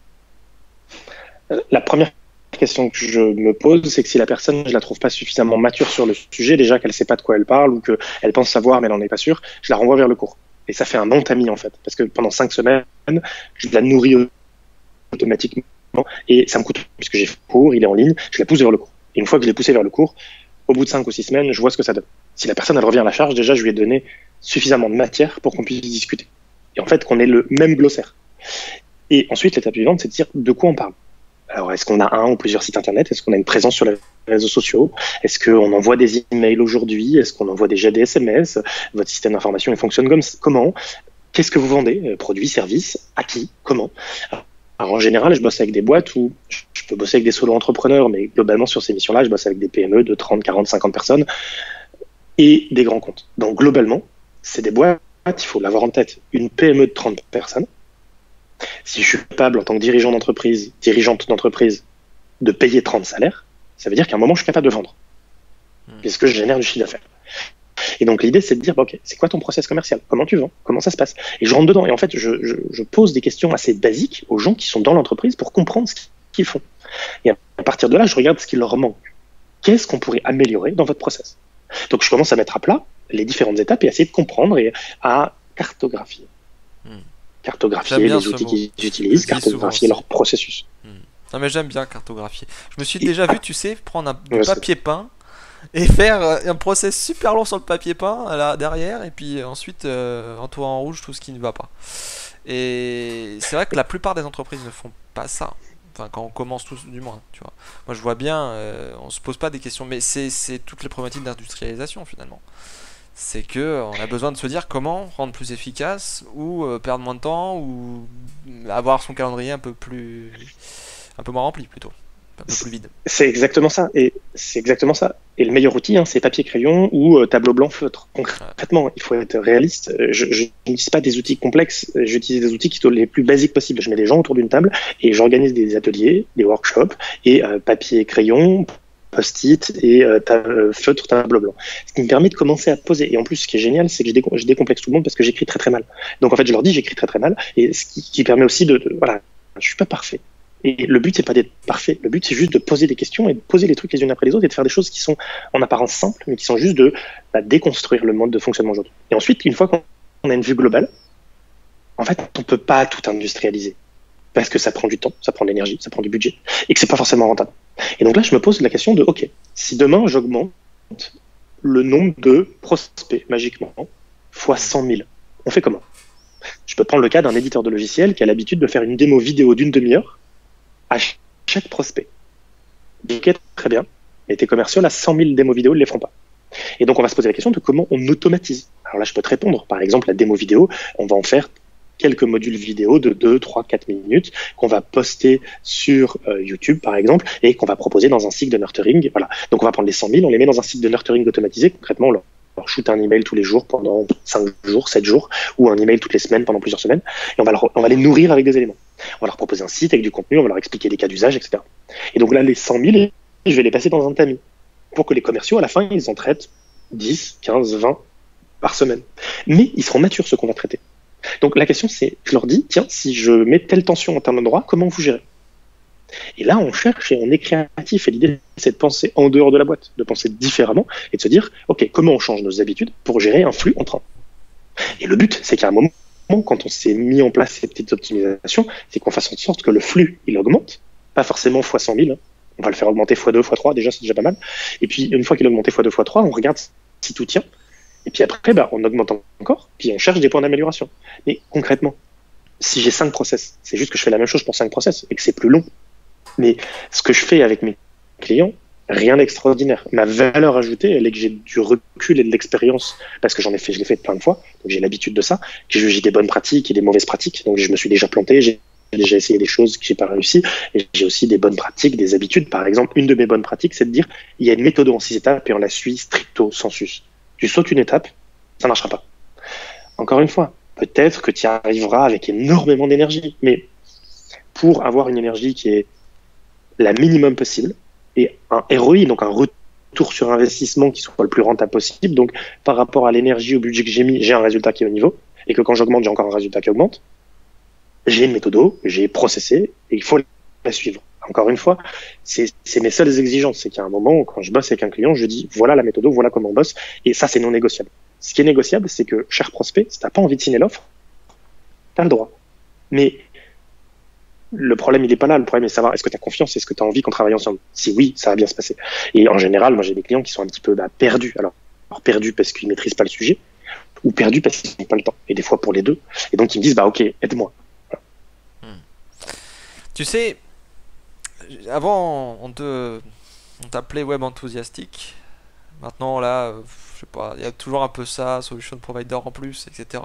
La première question que je me pose, c'est que si la personne, je la trouve pas suffisamment mature sur le sujet, déjà qu'elle sait pas de quoi elle parle ou qu'elle pense savoir mais elle en est pas sûre, je la renvoie vers le cours. Et ça fait un bon tamis en fait, parce que pendant 5 semaines, je la nourris automatiquement et ça me coûte, puisque j'ai fait le cours, il est en ligne, je la pousse vers le cours. Et une fois que je l'ai poussé vers le cours, au bout de 5 ou 6 semaines, je vois ce que ça donne. Si la personne elle revient à la charge, déjà je lui ai donné suffisamment de matière pour qu'on puisse discuter. Et en fait qu'on ait le même glossaire. Et ensuite l'étape suivante, c'est de dire de quoi on parle. Alors, est-ce qu'on a un ou plusieurs sites internet? Est-ce qu'on a une présence sur les réseaux sociaux? Est-ce qu'on envoie des emails aujourd'hui? Est-ce qu'on envoie déjà des SMS? Votre système d'information, il fonctionne comment? Qu'est-ce que vous vendez? Produits, services? À qui? Comment? Alors, en général, je bosse avec des boîtes où je peux bosser avec des solo-entrepreneurs, mais globalement, sur ces missions-là, je bosse avec des PME de 30, 40, 50 personnes et des grands comptes. Donc, globalement, c'est des boîtes, il faut l'avoir en tête, une PME de 30 personnes. Si je suis capable, en tant que dirigeante d'entreprise, de payer 30 salaires, ça veut dire qu'à un moment, je suis capable de vendre. Puisque je génère du chiffre d'affaires. Et donc, l'idée, c'est de dire, ok, c'est quoi ton process commercial? Comment tu vends? Comment ça se passe? Et je rentre dedans. Et en fait, je pose des questions assez basiques aux gens qui sont dans l'entreprise pour comprendre ce qu'ils font. Et à partir de là, je regarde ce qui leur manque. Qu'est-ce qu'on pourrait améliorer dans votre process? Donc, je commence à mettre à plat les différentes étapes et à essayer de comprendre et à cartographier. Cartographier les outils qu'ils utilisent, cartographier leur processus. Non mais j'aime bien cartographier. Je me suis déjà vu, tu sais, prendre du papier peint et faire un process super long sur le papier peint là derrière et puis ensuite entourer en rouge tout ce qui ne va pas. Et c'est vrai que la plupart des entreprises ne font pas ça. Enfin quand on commence tous du moins, tu vois. Moi je vois bien, on se pose pas des questions, mais c'est toutes les problématiques d'industrialisation finalement. C'est que on a besoin de se dire comment rendre plus efficace ou perdre moins de temps ou avoir son calendrier un peu moins rempli plutôt, un peu plus vide. C'est exactement ça. Et le meilleur outil, c'est papier crayon ou tableau blanc feutre. Concrètement, il faut être réaliste. Je n'utilise pas des outils complexes. J'utilise des outils qui sont les plus basiques possibles. Je mets des gens autour d'une table et j'organise des ateliers, des workshops et papier crayon, post-it et feutre, tableau blanc. Ce qui me permet de commencer à poser. Et en plus, ce qui est génial, c'est que je décomplexe tout le monde parce que j'écris très très mal. Donc en fait, je leur dis j'écris très très mal et ce qui permet aussi voilà, je suis pas parfait. Et le but, c'est pas d'être parfait. Le but, c'est juste de poser des questions et de poser les trucs les unes après les autres et de faire des choses qui sont en apparence simples, mais qui sont juste de déconstruire le mode de fonctionnement aujourd'hui. Et ensuite, une fois qu'on a une vue globale, en fait, on peut pas tout industrialiser. Parce que ça prend du temps, ça prend de l'énergie, ça prend du budget, et que c'est pas forcément rentable. Et donc là, je me pose la question de, ok, si demain j'augmente le nombre de prospects magiquement fois 100 000, on fait comment? Je peux prendre le cas d'un éditeur de logiciel qui a l'habitude de faire une démo vidéo d'une demi-heure à chaque prospect. Ok, très bien, mais tes commerciaux, là, 100 000 démos vidéo, ils ne les feront pas. Et donc, on va se poser la question de comment on automatise. Alors là, je peux te répondre. Par exemple, la démo vidéo, on va en faire quelques modules vidéo de 2, 3, 4 minutes qu'on va poster sur YouTube, par exemple, et qu'on va proposer dans un cycle de nurturing. Voilà. Donc, on va prendre les 100 000, on les met dans un cycle de nurturing automatisé. Concrètement, on leur shoot un email tous les jours pendant 5 jours, 7 jours, ou un email toutes les semaines pendant plusieurs semaines, et on va les nourrir avec des éléments. On va leur proposer un site avec du contenu, on va leur expliquer des cas d'usage, etc. Et donc là, les 100 000, je vais les passer dans un tamis pour que les commerciaux, à la fin, ils en traitent 10, 15, 20 par semaine. Mais ils seront matures, ceux qu'on va traiter. Donc la question, c'est, je leur dis, tiens, si je mets telle tension en tel endroit, comment vous gérez? Et là, on cherche et on est créatif. Et l'idée, c'est de penser en dehors de la boîte, de penser différemment et de se dire, OK, comment on change nos habitudes pour gérer un flux entrant? Et le but, c'est qu'à un moment, quand on s'est mis en place ces petites optimisations, c'est qu'on fasse en sorte que le flux, il augmente, pas forcément fois 100 000. On va le faire augmenter x2, x3, déjà, c'est déjà pas mal. Et puis, une fois qu'il a augmenté x2, x3, on regarde si tout tient. Et puis après, on augmente encore, puis on cherche des points d'amélioration. Mais concrètement, si j'ai 5 process, c'est juste que je fais la même chose pour 5 process et que c'est plus long. Mais ce que je fais avec mes clients, rien d'extraordinaire. Ma valeur ajoutée, elle est que j'ai du recul et de l'expérience, parce que je l'ai fait plein de fois, donc j'ai l'habitude de ça, que j'ai des bonnes pratiques et des mauvaises pratiques, donc je me suis déjà planté, j'ai déjà essayé des choses que j'ai pas réussi, et j'ai aussi des bonnes pratiques, des habitudes. Par exemple, une de mes bonnes pratiques, c'est de dire, il y a une méthode en 6 étapes et on la suit stricto sensus. Tu sautes une étape, ça marchera pas. Encore une fois, peut-être que tu y arriveras avec énormément d'énergie, mais pour avoir une énergie qui est la minimum possible et un ROI, donc un retour sur investissement qui soit le plus rentable possible. Donc, par rapport à l'énergie, au budget que j'ai mis, j'ai un résultat qui est au niveau et que quand j'augmente, j'ai encore un résultat qui augmente. J'ai une méthode, j'ai processé et il faut la suivre. Encore une fois, c'est mes seules exigences. C'est qu'il y a un moment où, quand je bosse avec un client, je dis voilà la méthode, voilà comment on bosse, et ça, c'est non négociable. Ce qui est négociable, c'est que, cher prospect, si t'as pas envie de signer l'offre, t'as le droit. Mais le problème, il est pas là. Le problème est de savoir est-ce que tu as confiance, est-ce que tu as envie qu'on travaille ensemble. Si oui, ça va bien se passer. Et en général, moi, j'ai des clients qui sont un petit peu perdus. Alors, perdus parce qu'ils maîtrisent pas le sujet, ou perdus parce qu'ils n'ont pas le temps. Et des fois pour les deux. Et donc, ils me disent ok, aide-moi. Hmm. Tu sais, avant, on t'appelait web enthousiastique. Maintenant, là, je sais pas, il y a toujours un peu ça, solution provider en plus, etc.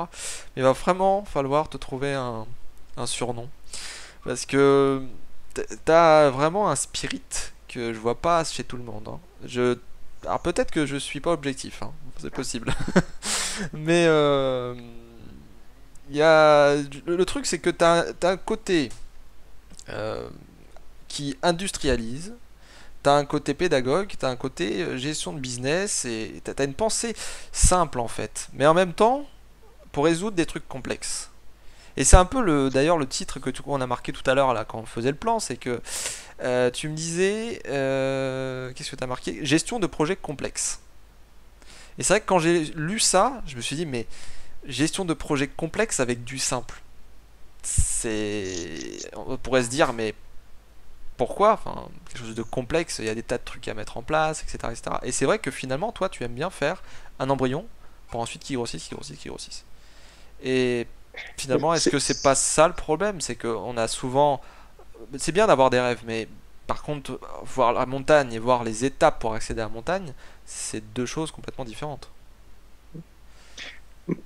Mais il va vraiment falloir te trouver un surnom. Parce que t'as vraiment un spirit que je vois pas chez tout le monde, hein. Alors peut-être que je suis pas objectif, hein, c'est possible. Mais il y a... le truc, c'est que t'as un côté euh, qui industrialise. T'as un côté pédagogue, t'as un côté gestion de business, et t'as une pensée simple en fait. Mais en même temps, pour résoudre des trucs complexes. Et c'est un peu d'ailleurs le titre que on a marqué tout à l'heure là quand on faisait le plan, c'est que tu me disais, qu'est-ce que tu as marqué? Gestion de projets complexes. Et c'est vrai que quand j'ai lu ça, je me suis dit mais gestion de projets complexes avec du simple. On pourrait se dire mais pourquoi? Enfin, quelque chose de complexe, il y a des tas de trucs à mettre en place, etc., etc. Et c'est vrai que finalement, toi, tu aimes bien faire un embryon pour ensuite qu'il grossisse, qu'il grossisse, qu'il grossisse. Et finalement, est-ce que c'est pas ça le problème? C'est qu'on a souvent. C'est bien d'avoir des rêves, mais par contre, voir la montagne et voir les étapes pour accéder à la montagne, c'est deux choses complètement différentes.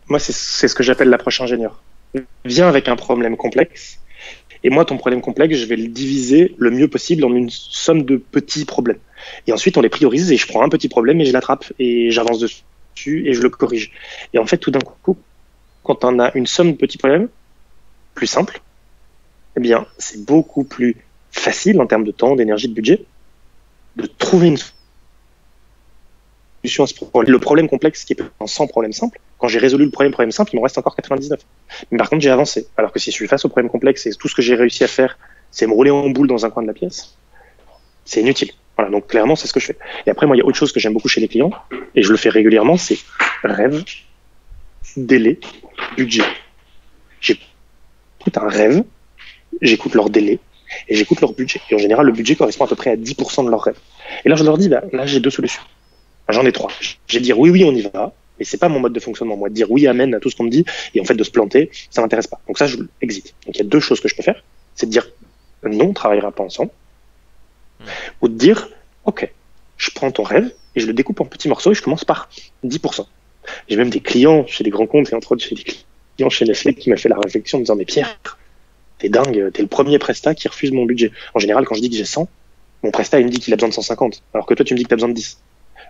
Moi, c'est ce que j'appelle l'approche ingénieur. Viens avec un problème complexe. Et moi, ton problème complexe, je vais le diviser le mieux possible en une somme de petits problèmes. Et ensuite, on les priorise et je prends un petit problème et je l'attrape et j'avance dessus et je le corrige. Et en fait, tout d'un coup, quand on a une somme de petits problèmes plus simple, eh bien, c'est beaucoup plus facile en termes de temps, d'énergie, de budget, de trouver une solution à ce problème. Le problème complexe qui est en 100 problèmes simples, quand j'ai résolu le problème simple, il m'en reste encore 99. Mais par contre, j'ai avancé. Alors que si je suis face au problème complexe et tout ce que j'ai réussi à faire, c'est me rouler en boule dans un coin de la pièce, c'est inutile. Voilà, donc clairement, c'est ce que je fais. Et après, moi, il y a autre chose que j'aime beaucoup chez les clients, et je le fais régulièrement, c'est rêve, délai, budget. J'écoute un rêve, j'écoute leur délai, et j'écoute leur budget. Et en général, le budget correspond à peu près à 10% de leur rêve. Et là, je leur dis, là, j'ai deux solutions. J'en ai trois. Je vais dire oui, on y va. Et c'est pas mon mode de fonctionnement, moi, de dire oui, amen à tout ce qu'on me dit, et en fait, de se planter, ça m'intéresse pas. Donc ça, je exit. Donc il y a deux choses que je peux faire. C'est de dire non, on travaillera pas ensemble. Ou de dire, ok, je prends ton rêve, et je le découpe en petits morceaux, et je commence par 10%. J'ai même des clients chez des grands comptes, et entre autres chez des clients chez Nestlé, qui m'a fait la réflexion en me disant, mais Pierre, t'es dingue, t'es le premier prestat qui refuse mon budget. En général, quand je dis que j'ai 100, mon prestat, il me dit qu'il a besoin de 150, alors que toi, tu me dis que t'as besoin de 10.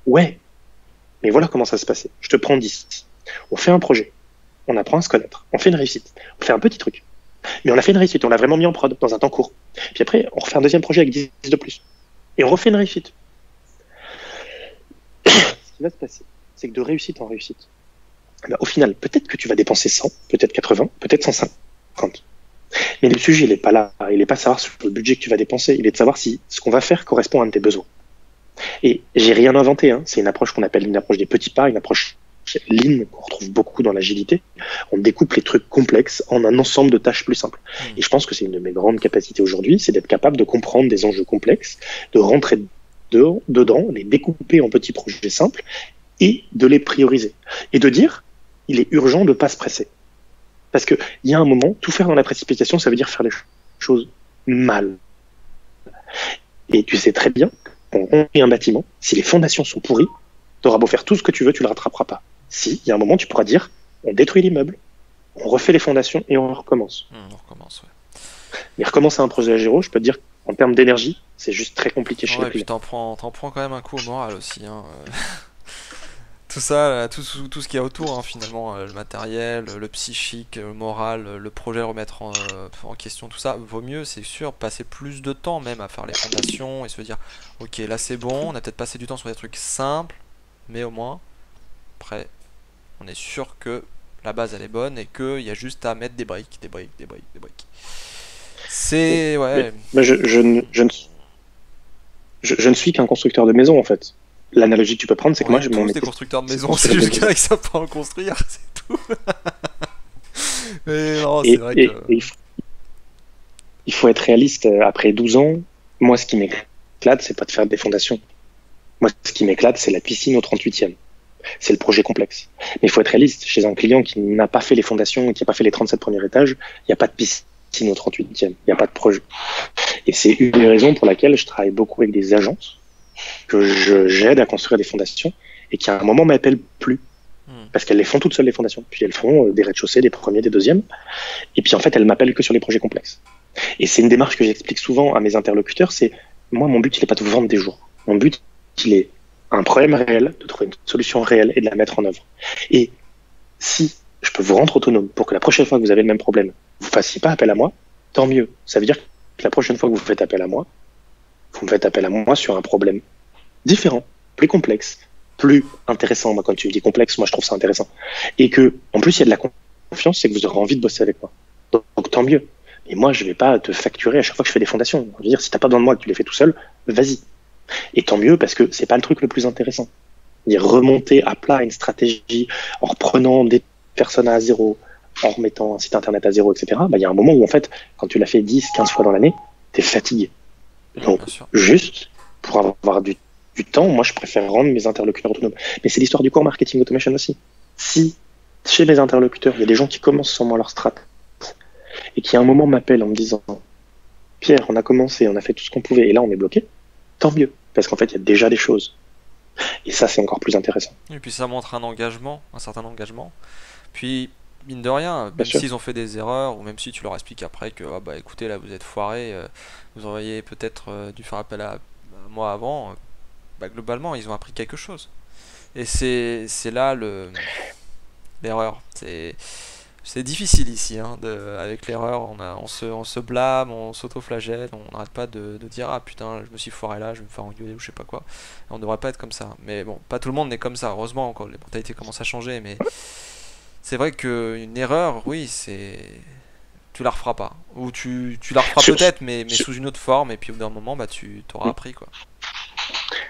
Ouais, mais voilà comment ça se passait. Je te prends 10. On fait un projet. On apprend à se connaître. On fait une réussite. On fait un petit truc. Mais on a fait une réussite. On l'a vraiment mis en prod dans un temps court. Puis après, on refait un deuxième projet avec 10 de plus. Et on refait une réussite. Ce qui va se passer, c'est que de réussite en réussite, ben, au final, peut-être que tu vas dépenser 100, peut-être 80, peut-être 150. Mais le sujet, il n'est pas là. Il n'est pas de savoir sur le budget que tu vas dépenser. Il est de savoir si ce qu'on va faire correspond à un de tes besoins. Et j'ai rien inventé, hein. C'est une approche qu'on appelle une approche des petits pas, une approche lean qu'on retrouve beaucoup dans l'agilité. On découpe les trucs complexes en un ensemble de tâches plus simples. Et je pense que c'est une de mes grandes capacités aujourd'hui, c'est d'être capable de comprendre des enjeux complexes, de rentrer dedans, les découper en petits projets simples et de les prioriser. Et de dire, il est urgent de pas se presser. Parce que il y a un moment, tout faire dans la précipitation, ça veut dire faire les choses mal. Et tu sais très bien, on construit un bâtiment, si les fondations sont pourries, tu auras beau faire tout ce que tu veux, tu ne le rattraperas pas. Si, il y a un moment, tu pourras dire, on détruit l'immeuble, on refait les fondations et on recommence. On recommence, ouais. Mais recommencer un projet à zéro, je peux te dire, en termes d'énergie, c'est juste très compliqué chez Ouais, les et puis clients. t'en prends quand même un coup au moral aussi, hein. Tout ça, là, tout ce qu'il y a autour, hein, finalement, le matériel, le psychique, le moral, le projet remettre en question, tout ça, vaut mieux, c'est sûr, passer plus de temps même à faire les fondations et se dire, ok, là c'est bon, on a peut-être passé du temps sur des trucs simples, mais au moins, après, on est sûr que la base elle est bonne et qu'il y a juste à mettre des briques, des briques, des briques, des briques. C'est Mais, ouais, je ne suis qu'un constructeur de maison, en fait. L'analogie que tu peux prendre, c'est que on moi, est mon tous des métier, constructeurs de c'est de maisons, c'est construire des juste qu'il y en maisons. a qui savent pas en construire, c'est tout. Mais non, c'est Et, vrai que et, et il faut être réaliste. Après 12 ans, moi, ce qui m'éclate, c'est pas de faire des fondations. Moi, ce qui m'éclate, c'est la piscine au 38e. C'est le projet complexe. Mais il faut être réaliste. Chez un client qui n'a pas fait les fondations et qui n'a pas fait les 37 premiers étages, il n'y a pas de piscine au 38e. Il n'y a pas de projet. Et c'est une des raisons pour laquelle je travaille beaucoup avec des agences j'aide à construire des fondations et qui à un moment m'appellent plus. hmm, Parce qu'elles les font toutes seules, les fondations. Puis elles font des rez-de-chaussée, des premiers, des deuxièmes. Et puis en fait, elles m'appellent que sur les projets complexes. Et c'est une démarche que j'explique souvent à mes interlocuteurs, c'est moi, mon but, il n'est pas de vous vendre des jours. Mon but, il est un problème réel, de trouver une solution réelle et de la mettre en œuvre. Et si je peux vous rendre autonome pour que la prochaine fois que vous avez le même problème, vous ne fassiez pas appel à moi, tant mieux. Ça veut dire que la prochaine fois que vous faites appel à moi, vous me faites appel à moi sur un problème différent, plus complexe, plus intéressant. Moi, quand tu me dis complexe, moi, je trouve ça intéressant. Et que, en plus, il y a de la confiance, c'est que vous aurez envie de bosser avec moi. Donc tant mieux. Et moi, je vais pas te facturer à chaque fois que je fais des fondations. Je veux dire, si t'as pas besoin de moi, que tu les fais tout seul, vas-y. Et tant mieux, parce que c'est pas le truc le plus intéressant. Dire remonter à plat une stratégie en reprenant des personnes à zéro, en remettant un site internet à zéro, etc. Bah, il y a un moment où, en fait, quand tu l'as fait 10, 15 fois dans l'année, t'es fatigué. Donc, bien sûr. juste, pour avoir du temps, moi, je préfère rendre mes interlocuteurs autonomes. Mais c'est l'histoire du core marketing automation aussi. Si, chez mes interlocuteurs, il y a des gens qui commencent sans moi leur strat, et qui à un moment m'appellent en me disant Pierre, on a commencé, on a fait tout ce qu'on pouvait, et là, on est bloqué, tant mieux. Parce qu'en fait, il y a déjà des choses. Et ça, c'est encore plus intéressant. Et puis ça montre un engagement, un certain engagement. Puis, mine de rien, Bien même sûr. s'ils ont fait des erreurs, ou même si tu leur expliques après que, ah bah écoutez, là vous êtes foiré, vous auriez peut-être dû faire appel à moi avant, bah globalement, ils ont appris quelque chose. Et c'est là l'erreur. C'est difficile ici, hein, avec l'erreur, on se blâme, on s'auto-flagelle, on n'arrête pas de dire ah putain, je me suis foiré là, je vais me faire engueuler ou je sais pas quoi. Et on devrait pas être comme ça. Mais bon, pas tout le monde n'est comme ça, heureusement, quand les mentalités commencent à changer, mais c'est vrai qu'une erreur, oui, c'est. Tu la referas pas. Ou tu la referas Sur, peut-être, mais sur, sous une autre forme, et puis au bout d'un moment, bah tu t'auras appris quoi.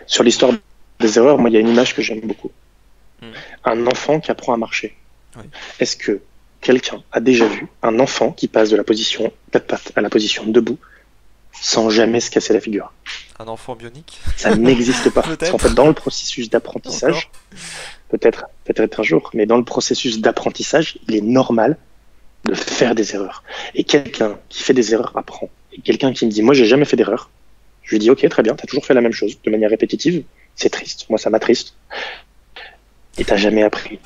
sur l'histoire des erreurs, moi, il y a une image que j'aime beaucoup. Hmm. Un enfant qui apprend à marcher. Oui. Est-ce que quelqu'un a déjà vu un enfant qui passe de la position quatre pattes à la position debout sans jamais se casser la figure? Un enfant bionique, Ça n'existe pas. Parce qu'en fait, peut-être. dans le processus Encore. d'apprentissage, peut-être un jour, mais dans le processus d'apprentissage, il est normal de faire des erreurs. Et quelqu'un qui fait des erreurs apprend. Et quelqu'un qui me dit, moi, j'ai jamais fait d'erreur, je lui dis, ok, très bien, t'as toujours fait la même chose de manière répétitive. C'est triste. Moi, ça m'attriste. Et t'as jamais appris.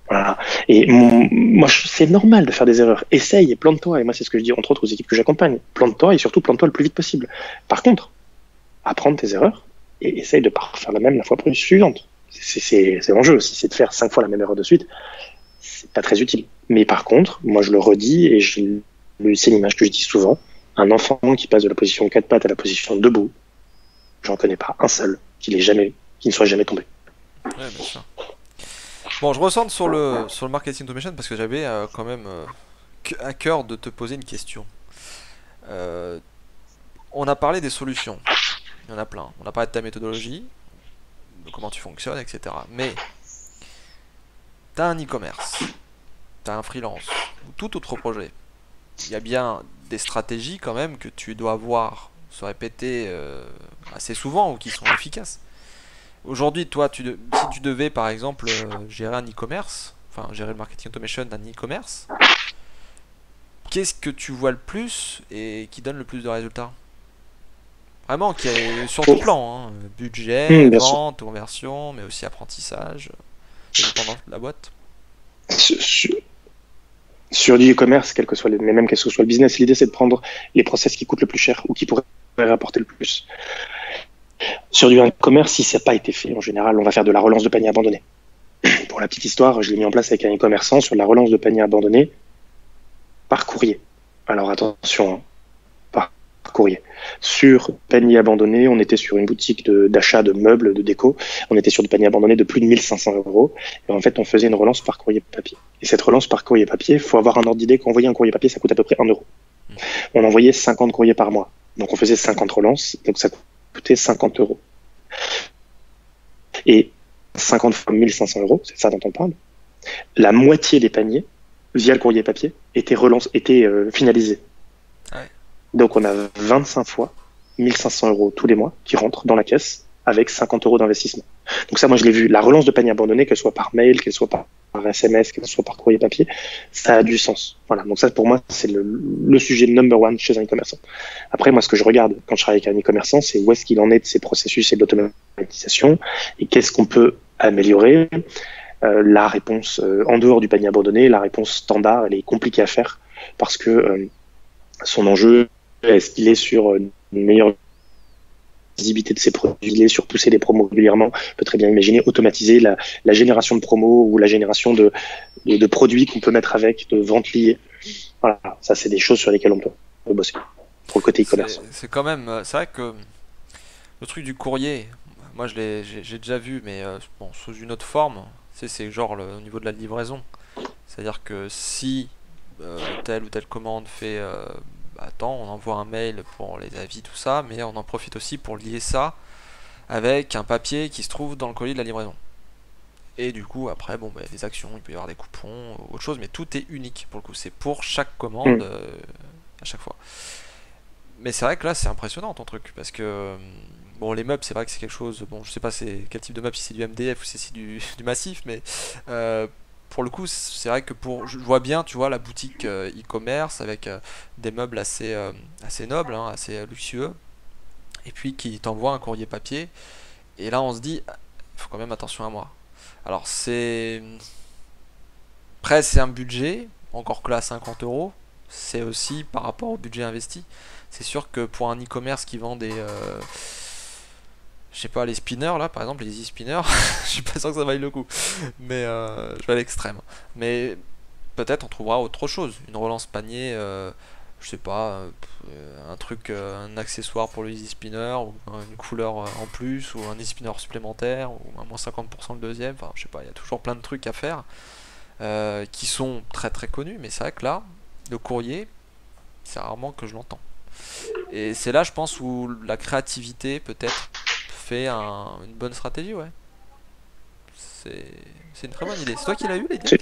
Voilà. Et moi, c'est normal de faire des erreurs. Essaye et plante-toi. Et moi, c'est ce que je dis entre autres aux équipes que j'accompagne. Plante-toi et surtout plante-toi le plus vite possible. Par contre, apprendre tes erreurs et essaye de pas refaire la même la fois suivante. C'est l'enjeu. Si c'est de faire 5 fois la même erreur de suite, c'est pas très utile. Mais par contre, moi, je le redis et c'est l'image que je dis souvent. Un enfant qui passe de la position 4 pattes à la position debout, j'en connais pas un seul qui ne soit jamais tombé. Ouais, bien sûr. Bon, je ressens sur le marketing automation parce que j'avais quand même à cœur de te poser une question. Euh, on a parlé des solutions, il y en a plein. On a parlé de ta méthodologie, de comment tu fonctionnes, etc. Mais t'as un e-commerce, t'as un freelance ou tout autre projet. Il y a bien des stratégies quand même que tu dois voir se répéter assez souvent ou qui sont efficaces. Aujourd'hui, toi, si tu devais par exemple gérer un e-commerce, enfin gérer le marketing automation d'un e-commerce, qu'est-ce que tu vois le plus et qui donne le plus de résultats? Vraiment, qui est sur tout plan, hein. Budget, Bien sûr. vente, conversion, mais aussi apprentissage, dépendant de la boîte. Sur, sur du e-commerce, mais même quel que soit le business, l'idée c'est de prendre les process qui coûtent le plus cher ou qui pourraient rapporter le plus. Sur du e-commerce, si ça n'a pas été fait, en général, on va faire de la relance de panier abandonné. Pour la petite histoire, je l'ai mis en place avec un e-commerçant sur la relance de panier abandonné par courrier. Alors attention, hein, par courrier. Sur panier abandonné, on était sur une boutique d'achat de meubles, de déco. On était sur du panier abandonné de plus de 1500 euros. Et en fait, on faisait une relance par courrier papier. Et cette relance par courrier papier, il faut avoir un ordre d'idée qu'envoyer un courrier papier, ça coûte à peu près 1 euro. On envoyait 50 courriers par mois. Donc on faisait 50 relances, donc ça coûtait 50 euros. Et 50 fois 1500 euros, c'est ça dont on parle, la moitié des paniers, via le courrier papier, étaient finalisés. Ouais. Donc on a 25 fois 1500 euros tous les mois qui rentrent dans la caisse avec 50 euros d'investissement. Donc ça, moi, je l'ai vu. La relance de panier abandonné, qu'elle soit par mail, qu'elle soit par SMS, qu'elle soit par courrier papier, ça a du sens. Voilà. Donc ça, pour moi, c'est le sujet number one chez un e-commerçant. Après, moi, ce que je regarde quand je travaille avec un e-commerçant, c'est où est-ce qu'il en est de ses processus et de l'automatisation et qu'est-ce qu'on peut améliorer. La réponse en dehors du panier abandonné, la réponse standard, elle est compliquée à faire parce que son enjeu, est-ce qu'il est sur une meilleure visibilité de ses produits, sur pousser des promos régulièrement, on peut très bien imaginer automatiser la génération de promos ou la génération de produits qu'on peut mettre avec, de ventes liées. Voilà, ça c'est des choses sur lesquelles on peut bosser pour le côté e-commerce. C'est quand même, c'est vrai que le truc du courrier, moi j'ai déjà vu, mais bon, sous une autre forme. C'est genre au niveau de la livraison. C'est-à-dire que si telle ou telle commande fait attends, on envoie un mail pour les avis, tout ça, mais on en profite aussi pour lier ça avec un papier qui se trouve dans le colis de la livraison. Et du coup, après, bon, bah, il y a des actions, il peut y avoir des coupons, autre chose, mais tout est unique pour le coup. C'est pour chaque commande à chaque fois. Mais c'est vrai que là, c'est impressionnant ton truc, parce que bon, les meubles, c'est vrai que c'est quelque chose. Bon, je sais pas c'est quel type de meuble, si c'est du MDF ou si c'est du massif, mais pour le coup, c'est vrai que je vois bien, tu vois, la boutique e-commerce avec des meubles assez nobles, hein, assez luxueux, et puis qui t'envoie un courrier papier. Et là, on se dit, faut quand même attention à moi. Alors, après, c'est un budget, encore que là, 50 euros, c'est aussi par rapport au budget investi. C'est sûr que pour un e-commerce qui vend des je sais pas, les spinners là par exemple, les easy spinners, je suis pas sûr que ça vaille le coup, mais je vais à l'extrême. Mais peut-être on trouvera autre chose, une relance panier, je sais pas, un truc, un accessoire pour le easy spinner, ou une couleur en plus, ou un easy spinner supplémentaire, ou un moins 50% le deuxième, enfin je sais pas, il y a toujours plein de trucs à faire qui sont très très connus, mais c'est vrai que là, le courrier, c'est rarement que je l'entends. Et c'est là, je pense, où la créativité peut-être fait une bonne stratégie, ouais. C'est une très bonne idée. C'est toi qui l'as eu, l'idée?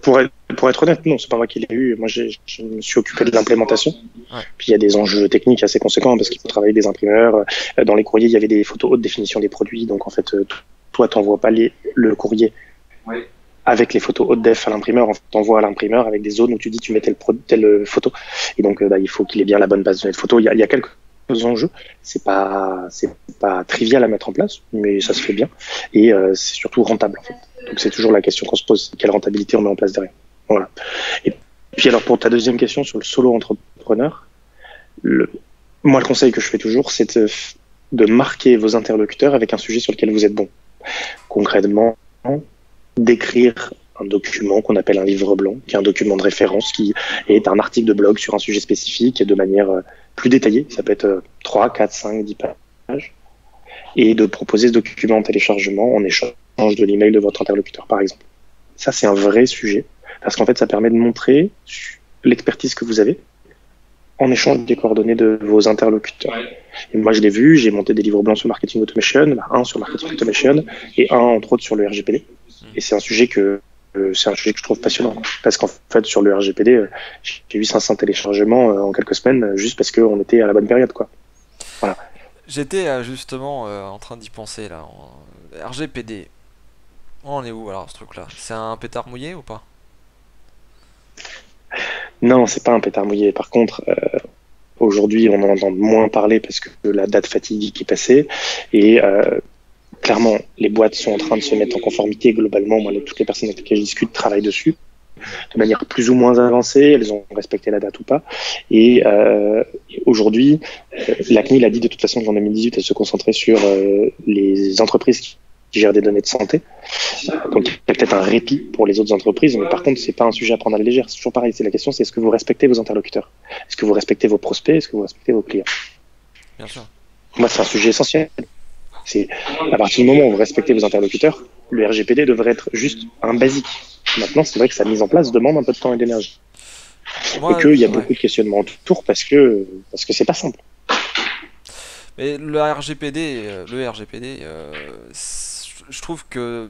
Pour être honnête, non, c'est pas moi qui l'ai eu. Moi, je me suis occupé de l'implémentation. Ouais. Puis il y a des enjeux techniques assez conséquents parce qu'il faut travailler avec des imprimeurs. Dans les courriers, il y avait des photos haute définition des produits. Donc en fait, toi, t'envoies pas le courrier avec les photos haute def à l'imprimeur. En fait, t'envoies à l'imprimeur avec des zones où tu dis tu mets telle photo. Et donc, il faut qu'il ait bien la bonne base de données de photo. Il y a quelques enjeux. C'est pas trivial à mettre en place, mais ça se fait bien. Et c'est surtout rentable, en fait. Donc c'est toujours la question qu'on se pose, quelle rentabilité on met en place derrière. Voilà. Et puis alors pour ta deuxième question sur le solo entrepreneur, moi le conseil que je fais toujours, c'est de marquer vos interlocuteurs avec un sujet sur lequel vous êtes bon. Concrètement, d'écrire un document qu'on appelle un livre blanc, qui est un document de référence, qui est un article de blog sur un sujet spécifique de manière plus détaillée. Ça peut être 3, 4, 5, 10 pages. Et de proposer ce document en téléchargement en échange de l'email de votre interlocuteur, par exemple. Ça, c'est un vrai sujet, parce qu'en fait, ça permet de montrer l'expertise que vous avez en échange des coordonnées de vos interlocuteurs. Et moi, je l'ai vu, j'ai monté des livres blancs sur Marketing Automation, un sur Marketing Automation, et un, entre autres, sur le RGPD. Et c'est un sujet que je trouve passionnant, parce qu'en fait, sur le RGPD, j'ai eu 500 téléchargements en quelques semaines, juste parce qu'on était à la bonne période, quoi. Voilà. J'étais justement en train d'y penser là. RGPD. On est où alors ce truc là? C'est un pétard mouillé ou pas? Non, c'est pas un pétard mouillé. Par contre, aujourd'hui, on en entend moins parler parce que la date fatidique est passée. Et clairement, les boîtes sont en train de se mettre en conformité. Globalement, moi, toutes les personnes avec lesquelles je discute travaillent dessus de manière plus ou moins avancée, elles ont respecté la date ou pas. Et aujourd'hui, la CNIL a dit de toute façon qu'en 2018, elle se concentrait sur les entreprises qui gèrent des données de santé. Donc il y a peut-être un répit pour les autres entreprises, mais par contre, c'est pas un sujet à prendre à la légère. C'est toujours pareil, c'est la question, c'est est-ce que vous respectez vos interlocuteurs? Est-ce que vous respectez vos prospects? Est-ce que vous respectez vos clients? Bien sûr. Moi, c'est un sujet essentiel. C'est à partir du moment où vous respectez vos interlocuteurs, le RGPD devrait être juste un basique. Maintenant, c'est vrai que sa mise en place demande un peu de temps et d'énergie. et moi, qu'il y a ouais. beaucoup de questionnements autour parce que c'est pas simple. Mais le RGPD, je trouve que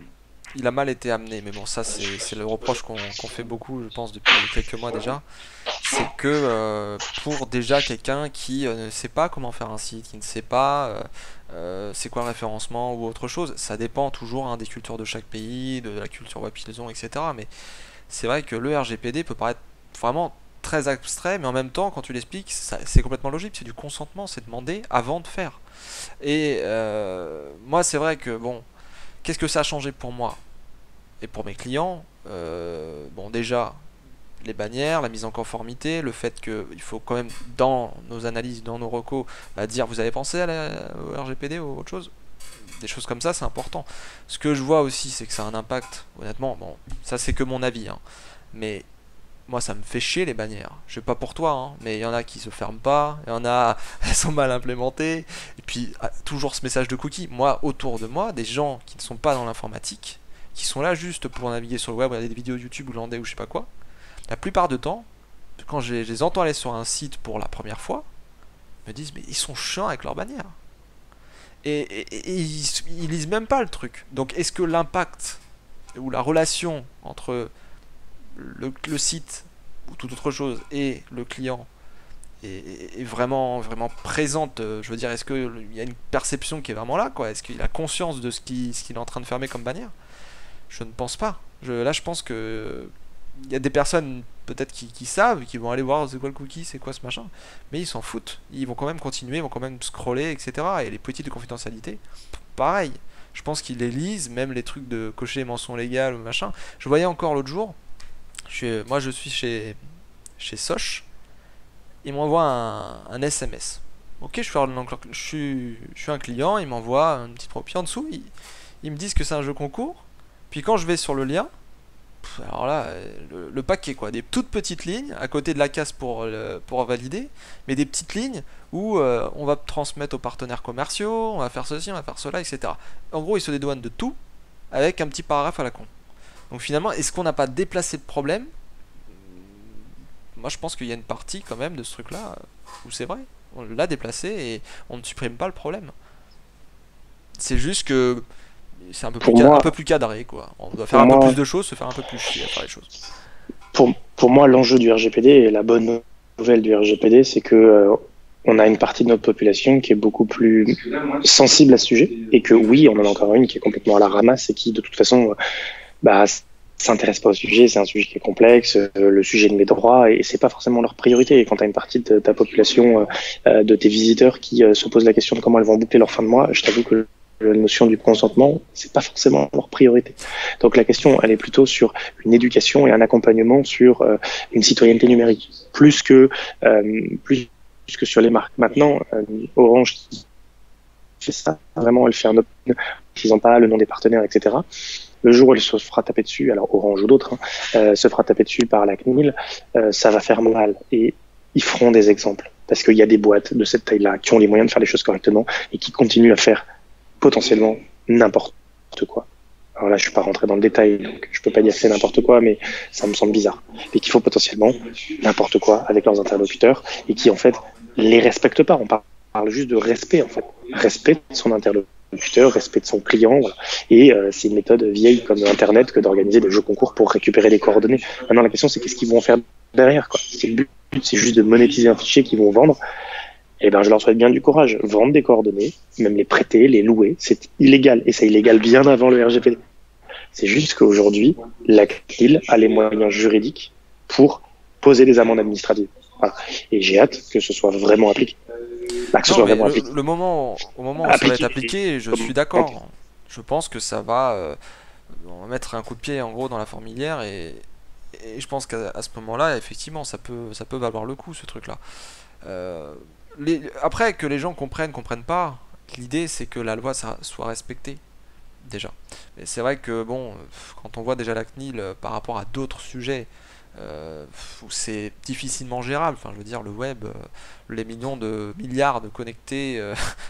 il a mal été amené. Mais bon, ça, c'est le reproche qu'on fait beaucoup, je pense, depuis quelques mois déjà. C'est que pour déjà quelqu'un qui ne sait pas comment faire un site, qui ne sait pas c'est quoi le référencement ou autre chose, ça dépend toujours hein, des cultures de chaque pays, de la culture web qu'ils ont, etc. Mais c'est vrai que le RGPD peut paraître vraiment très abstrait, mais en même temps, quand tu l'expliques, c'est complètement logique. C'est du consentement, c'est demander avant de faire. Et moi, c'est vrai que bon, qu'est-ce que ça a changé pour moi et pour mes clients? Bon, déjà, les bannières, la mise en conformité, le fait qu'il faut quand même dans nos analyses, dans nos recos, bah, dire vous avez pensé au RGPD ou autre chose. Des choses comme ça, c'est important. Ce que je vois aussi, c'est que ça a un impact, honnêtement, bon, ça c'est que mon avis, hein, mais moi ça me fait chier les bannières. Je sais pas pour toi, hein, mais il y en a qui se ferment pas, il y en a, elles sont mal implémentées, et puis toujours ce message de cookies. Moi, autour de moi, des gens qui ne sont pas dans l'informatique, qui sont là juste pour naviguer sur le web, regarder des vidéos YouTube ou landais ou je sais pas quoi, la plupart du temps, quand je les entends aller sur un site pour la première fois, ils me disent mais ils sont chiants avec leurs bannières. Et ils lisent même pas le truc. Donc est-ce que l'impact ou la relation entre le site ou toute autre chose et le client est vraiment, vraiment présente? Je veux dire, est-ce qu'il y a une perception qui est vraiment là, quoi? Est-ce qu'il a conscience de ce qu'il est en train de fermer comme bannière? Je ne pense pas. Là, je pense que il y a des personnes peut-être qui savent, qui vont aller voir c'est quoi le cookie, c'est quoi ce machin, mais ils s'en foutent. Ils vont quand même continuer, ils vont quand même scroller, etc. Et les politiques de confidentialité, pareil. Je pense qu'ils les lisent, même les trucs de cocher mention légale ou machin. Je voyais encore l'autre jour, moi je suis chez Soch, il m'envoie un SMS. Ok, je suis un client, il m'envoie une petite pro. Puis en dessous, ils me disent que c'est un jeu concours. Puis quand je vais sur le lien, alors là, le paquet quoi, des toutes petites lignes à côté de la case pour valider, mais des petites lignes où on va transmettre aux partenaires commerciaux, on va faire ceci, on va faire cela, etc. En gros, ils se dédouanent de tout avec un petit paragraphe à la con. Donc finalement, est-ce qu'on n'a pas déplacé le problème? Moi, je pense qu'il y a une partie quand même de ce truc-là où c'est vrai, on l'a déplacé et on ne supprime pas le problème. C'est juste que c'est Pour un moi, peu plus cadré quoi. On doit faire pour un peu plus moi, de choses, se faire un peu plus chier à faire les choses. pour moi, l'enjeu du RGPD et la bonne nouvelle du RGPD, c'est que on a une partie de notre population qui est beaucoup plus sensible à ce sujet et que oui, on en a encore une qui est complètement à la ramasse et qui de toute façon bah, s'intéresse pas au sujet, c'est un sujet qui est complexe, le sujet de mes droits, et c'est pas forcément leur priorité. Et quand tu as une partie de ta population, de tes visiteurs qui se posent la question de comment elles vont boucler leur fin de mois, je t'avoue que la notion du consentement, c'est pas forcément leur priorité. Donc la question, elle est plutôt sur une éducation et un accompagnement sur une citoyenneté numérique, plus que sur les marques. Maintenant, Orange qui fait ça, vraiment, elle fait un open, en n'utilisant pas le nom des partenaires, etc. Le jour où elle se fera taper dessus, alors Orange ou d'autres, hein, se fera taper dessus par la CNIL, ça va faire mal. Et ils feront des exemples. Parce qu'il y a des boîtes de cette taille-là qui ont les moyens de faire les choses correctement et qui continuent à faire potentiellement n'importe quoi. Alors là, je suis pas rentré dans le détail, donc je peux pas dire que c'est n'importe quoi, mais ça me semble bizarre. Et qui font potentiellement n'importe quoi avec leurs interlocuteurs et qui, en fait, les respectent pas. On parle juste de respect, en fait. Respect de son interlocuteur, respect de son client, voilà. Et c'est une méthode vieille comme Internet que d'organiser des jeux concours pour récupérer des coordonnées. Maintenant, la question, c'est qu'est-ce qu'ils vont faire derrière, quoi. Si le but, c'est juste de monétiser un fichier qu'ils vont vendre, eh ben, je leur souhaite bien du courage. Vendre des coordonnées, même les prêter, les louer, c'est illégal. Et c'est illégal bien avant le RGPD. C'est juste qu'aujourd'hui, la CNIL a les moyens juridiques pour poser des amendes administratives. Voilà. Et j'ai hâte que ce soit vraiment appliqué. Bah, que ce Non, soit mais vraiment appliqué. au moment où ça va être appliqué, je suis d'accord. Je pense que ça va, on va mettre un coup de pied en gros dans la fourmilière et je pense qu'à ce moment-là, effectivement, ça peut valoir le coup ce truc-là. Euh, Après que les gens comprennent pas, l'idée c'est que la loi soit respectée déjà. Mais c'est vrai que bon, quand on voit déjà la CNIL par rapport à d'autres sujets où c'est difficilement gérable. Enfin, je veux dire, le web, les millions de milliards de connectés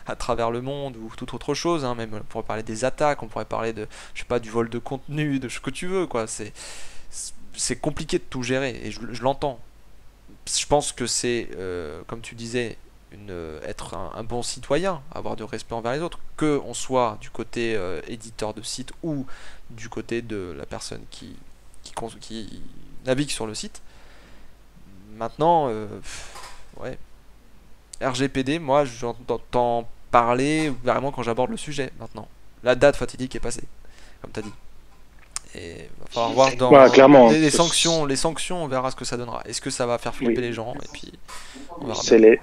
à travers le monde ou toute autre chose. Hein, même on pourrait parler des attaques, on pourrait parler de, je sais pas, du vol de contenu, de ce que tu veux, quoi. C'est compliqué de tout gérer et je l'entends. je pense que c'est, comme tu disais, être un bon citoyen, avoir du respect envers les autres, que on soit du côté éditeur de site ou du côté de la personne qui navigue sur le site. Maintenant, ouais, RGPD, moi j'entends parler vraiment quand j'aborde le sujet maintenant. La date fatidique est passée, comme tu as dit. Et il va falloir voir Voilà, clairement. les sanctions, on verra ce que ça donnera. Est-ce que ça va faire flipper Oui, les gens? Et puis, on verra bien.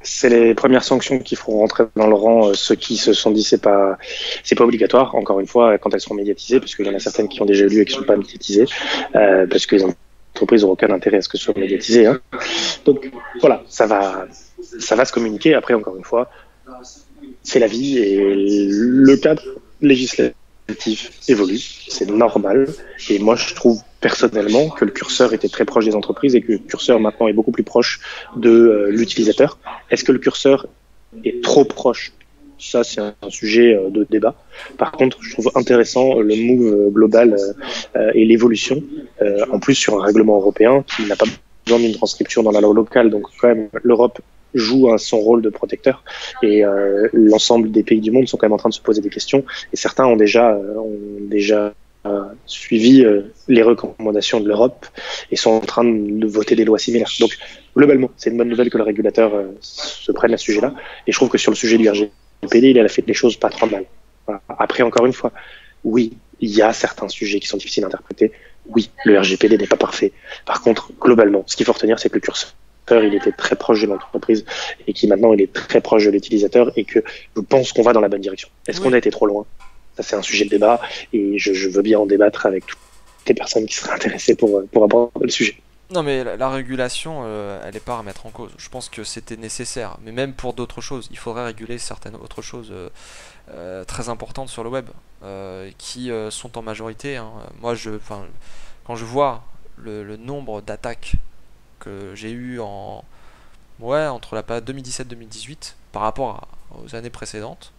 c'est les premières sanctions qui feront rentrer dans le rang ceux qui se sont dit c'est pas obligatoire. Encore une fois, quand elles seront médiatisées, parce qu'il y en a certaines qui ont déjà eu lieu et qui ne sont pas médiatisées, parce que les entreprises n'ont aucun intérêt à ce que ce soit médiatisé. Hein. Donc voilà, ça va se communiquer. Après, encore une fois, c'est la vie et le cadre législatif évolue, c'est normal. Et moi, je trouve personnellement que le curseur était très proche des entreprises et que le curseur maintenant est beaucoup plus proche de l'utilisateur. Est-ce que le curseur est trop proche? Ça, c'est un sujet de débat. Par contre, je trouve intéressant le move global et l'évolution, en plus sur un règlement européen qui n'a pas besoin d'une transcription dans la loi locale. Donc, quand même, l'Europe joue son rôle de protecteur et l'ensemble des pays du monde sont quand même en train de se poser des questions et certains ont déjà suivi les recommandations de l'Europe et sont en train de voter des lois similaires. Donc globalement, c'est une bonne nouvelle que le régulateur se prenne à ce sujet-là et je trouve que sur le sujet du RGPD, il a fait des choses pas trop mal. Voilà. Après, encore une fois, oui, il y a certains sujets qui sont difficiles à interpréter. Oui, le RGPD n'est pas parfait. Par contre, globalement, ce qu'il faut retenir, c'est que le curseur il était très proche de l'entreprise et qui maintenant il est très proche de l'utilisateur et que je pense qu'on va dans la bonne direction. Est-ce qu'on a été trop loin? Ça c'est un sujet de débat et je veux bien en débattre avec toutes les personnes qui seraient intéressées pour aborder le sujet. Non mais la régulation, elle n'est pas à remettre en cause. Je pense que c'était nécessaire. Mais même pour d'autres choses, il faudrait réguler certaines autres choses très importantes sur le web qui sont en majorité. Hein. Moi, quand je vois le nombre d'attaques que j'ai eu entre la période 2017-2018 par rapport aux années précédentes,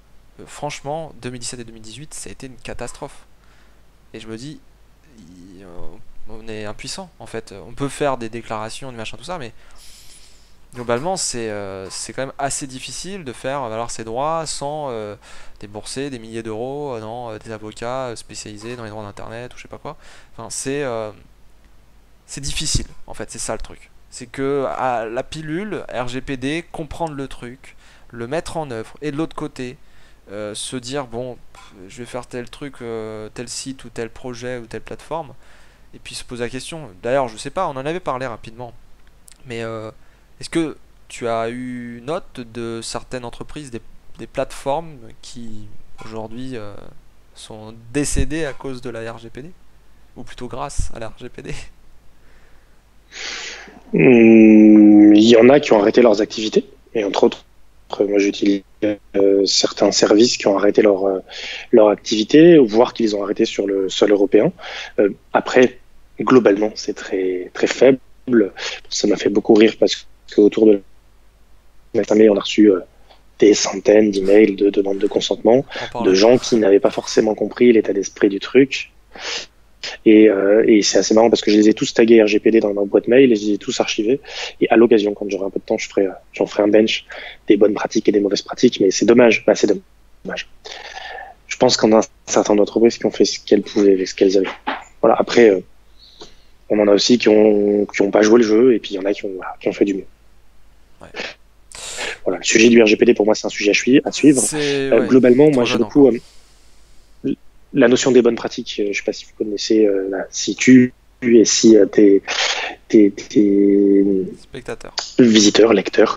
franchement, 2017 et 2018, ça a été une catastrophe. Et je me dis, on est impuissant en fait. On peut faire des déclarations, du machin, tout ça, mais globalement, c'est quand même assez difficile de faire valoir ses droits sans débourser des milliers d'euros dans des avocats spécialisés dans les droits d'internet ou je sais pas quoi. Enfin, c'est difficile en fait, c'est ça le truc. C'est que à la pilule, RGPD, comprendre le truc, le mettre en œuvre, et de l'autre côté, se dire bon, je vais faire tel truc, tel site ou tel projet ou telle plateforme, et puis se poser la question. D'ailleurs, je sais pas, on en avait parlé rapidement, mais est-ce que tu as eu note de certaines entreprises, des plateformes qui aujourd'hui sont décédées à cause de la RGPD, ou plutôt grâce à la RGPD? Il y en a qui ont arrêté leurs activités, et entre autres, moi j'utilise certains services qui ont arrêté leur activité, voire qu'ils ont arrêté sur le sol européen. Après, globalement, c'est très, très faible. Ça m'a fait beaucoup rire parce qu'autour de la année, on a reçu des centaines d'emails de demandes de consentement de gens qui n'avaient pas forcément compris l'état d'esprit du truc. Et c'est assez marrant parce que je les ai tous tagués RGPD dans ma boîte mail et je les ai tous archivés. Et à l'occasion, quand j'aurai un peu de temps, j'en ferai un bench des bonnes pratiques et des mauvaises pratiques. Mais c'est dommage. Bah, c'est dommage. Je pense qu'on a un certain nombre d'entreprises qui ont fait ce qu'elles pouvaient avec ce qu'elles avaient. Voilà. Après, on en a aussi qui ont pas joué le jeu et puis il y en a qui ont fait du mieux. Ouais. Voilà. Le sujet du RGPD pour moi c'est un sujet à suivre. Globalement, moi j'ai beaucoup la notion des bonnes pratiques. Je sais pas si vous connaissez si tu et si tes spectateurs, visiteurs, lecteurs,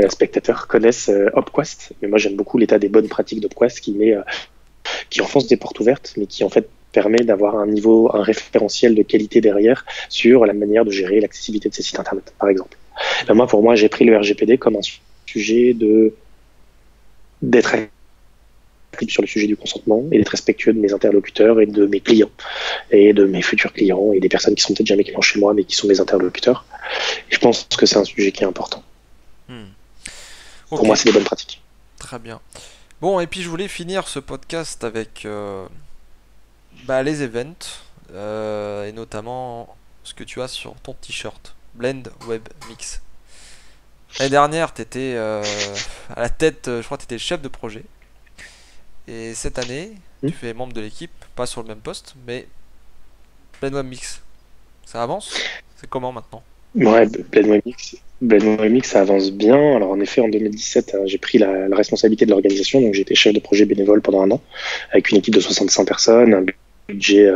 spectateurs connaissent Opquest. Mais moi j'aime beaucoup l'état des bonnes pratiques d'Opquest qui enfonce des portes ouvertes, mais qui en fait permet d'avoir un référentiel de qualité derrière sur la manière de gérer l'accessibilité de ces sites internet, par exemple. Ben pour moi, j'ai pris le RGPD comme un sujet d'être actif sur le sujet du consentement et d'être respectueux de mes interlocuteurs et de mes clients et de mes futurs clients et des personnes qui sont peut-être jamais clients chez moi mais qui sont mes interlocuteurs. Et je pense que c'est un sujet qui est important. Okay. Pour moi, c'est des bonnes pratiques. Très bien. Bon, et puis je voulais finir ce podcast avec les events et notamment ce que tu as sur ton t-shirt. Blend Web Mix. L'année dernière, tu étais à la tête, je crois que tu étais chef de projet. Et cette année, tu fais membre de l'équipe, pas sur le même poste, mais Blend Web Mix. Ça avance? C'est comment maintenant? Ouais, Blend Web Mix, ça avance bien. Alors en effet, en 2017, j'ai pris la responsabilité de l'organisation, donc j'étais chef de projet bénévole pendant un an, avec une équipe de 65 personnes, budget,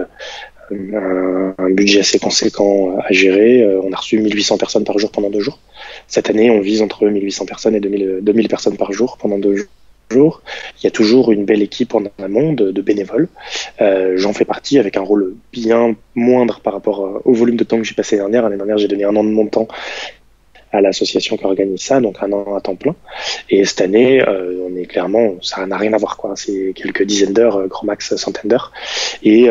un budget assez conséquent à gérer. On a reçu 1800 personnes par jour pendant 2 jours. Cette année, on vise entre 1800 personnes et 2000 personnes par jour pendant 2 jours. Il y a toujours une belle équipe en amont de bénévoles. J'en fais partie avec un rôle bien moindre par rapport au volume de temps que j'ai passé l'année dernière. L'année dernière, j'ai donné 1 an de mon temps à l'association qui organise ça, donc 1 an à temps plein. Et cette année, on est clairement, ça n'a rien à voir, quoi. C'est quelques dizaines d'heures, grand max centaines d'heures. Et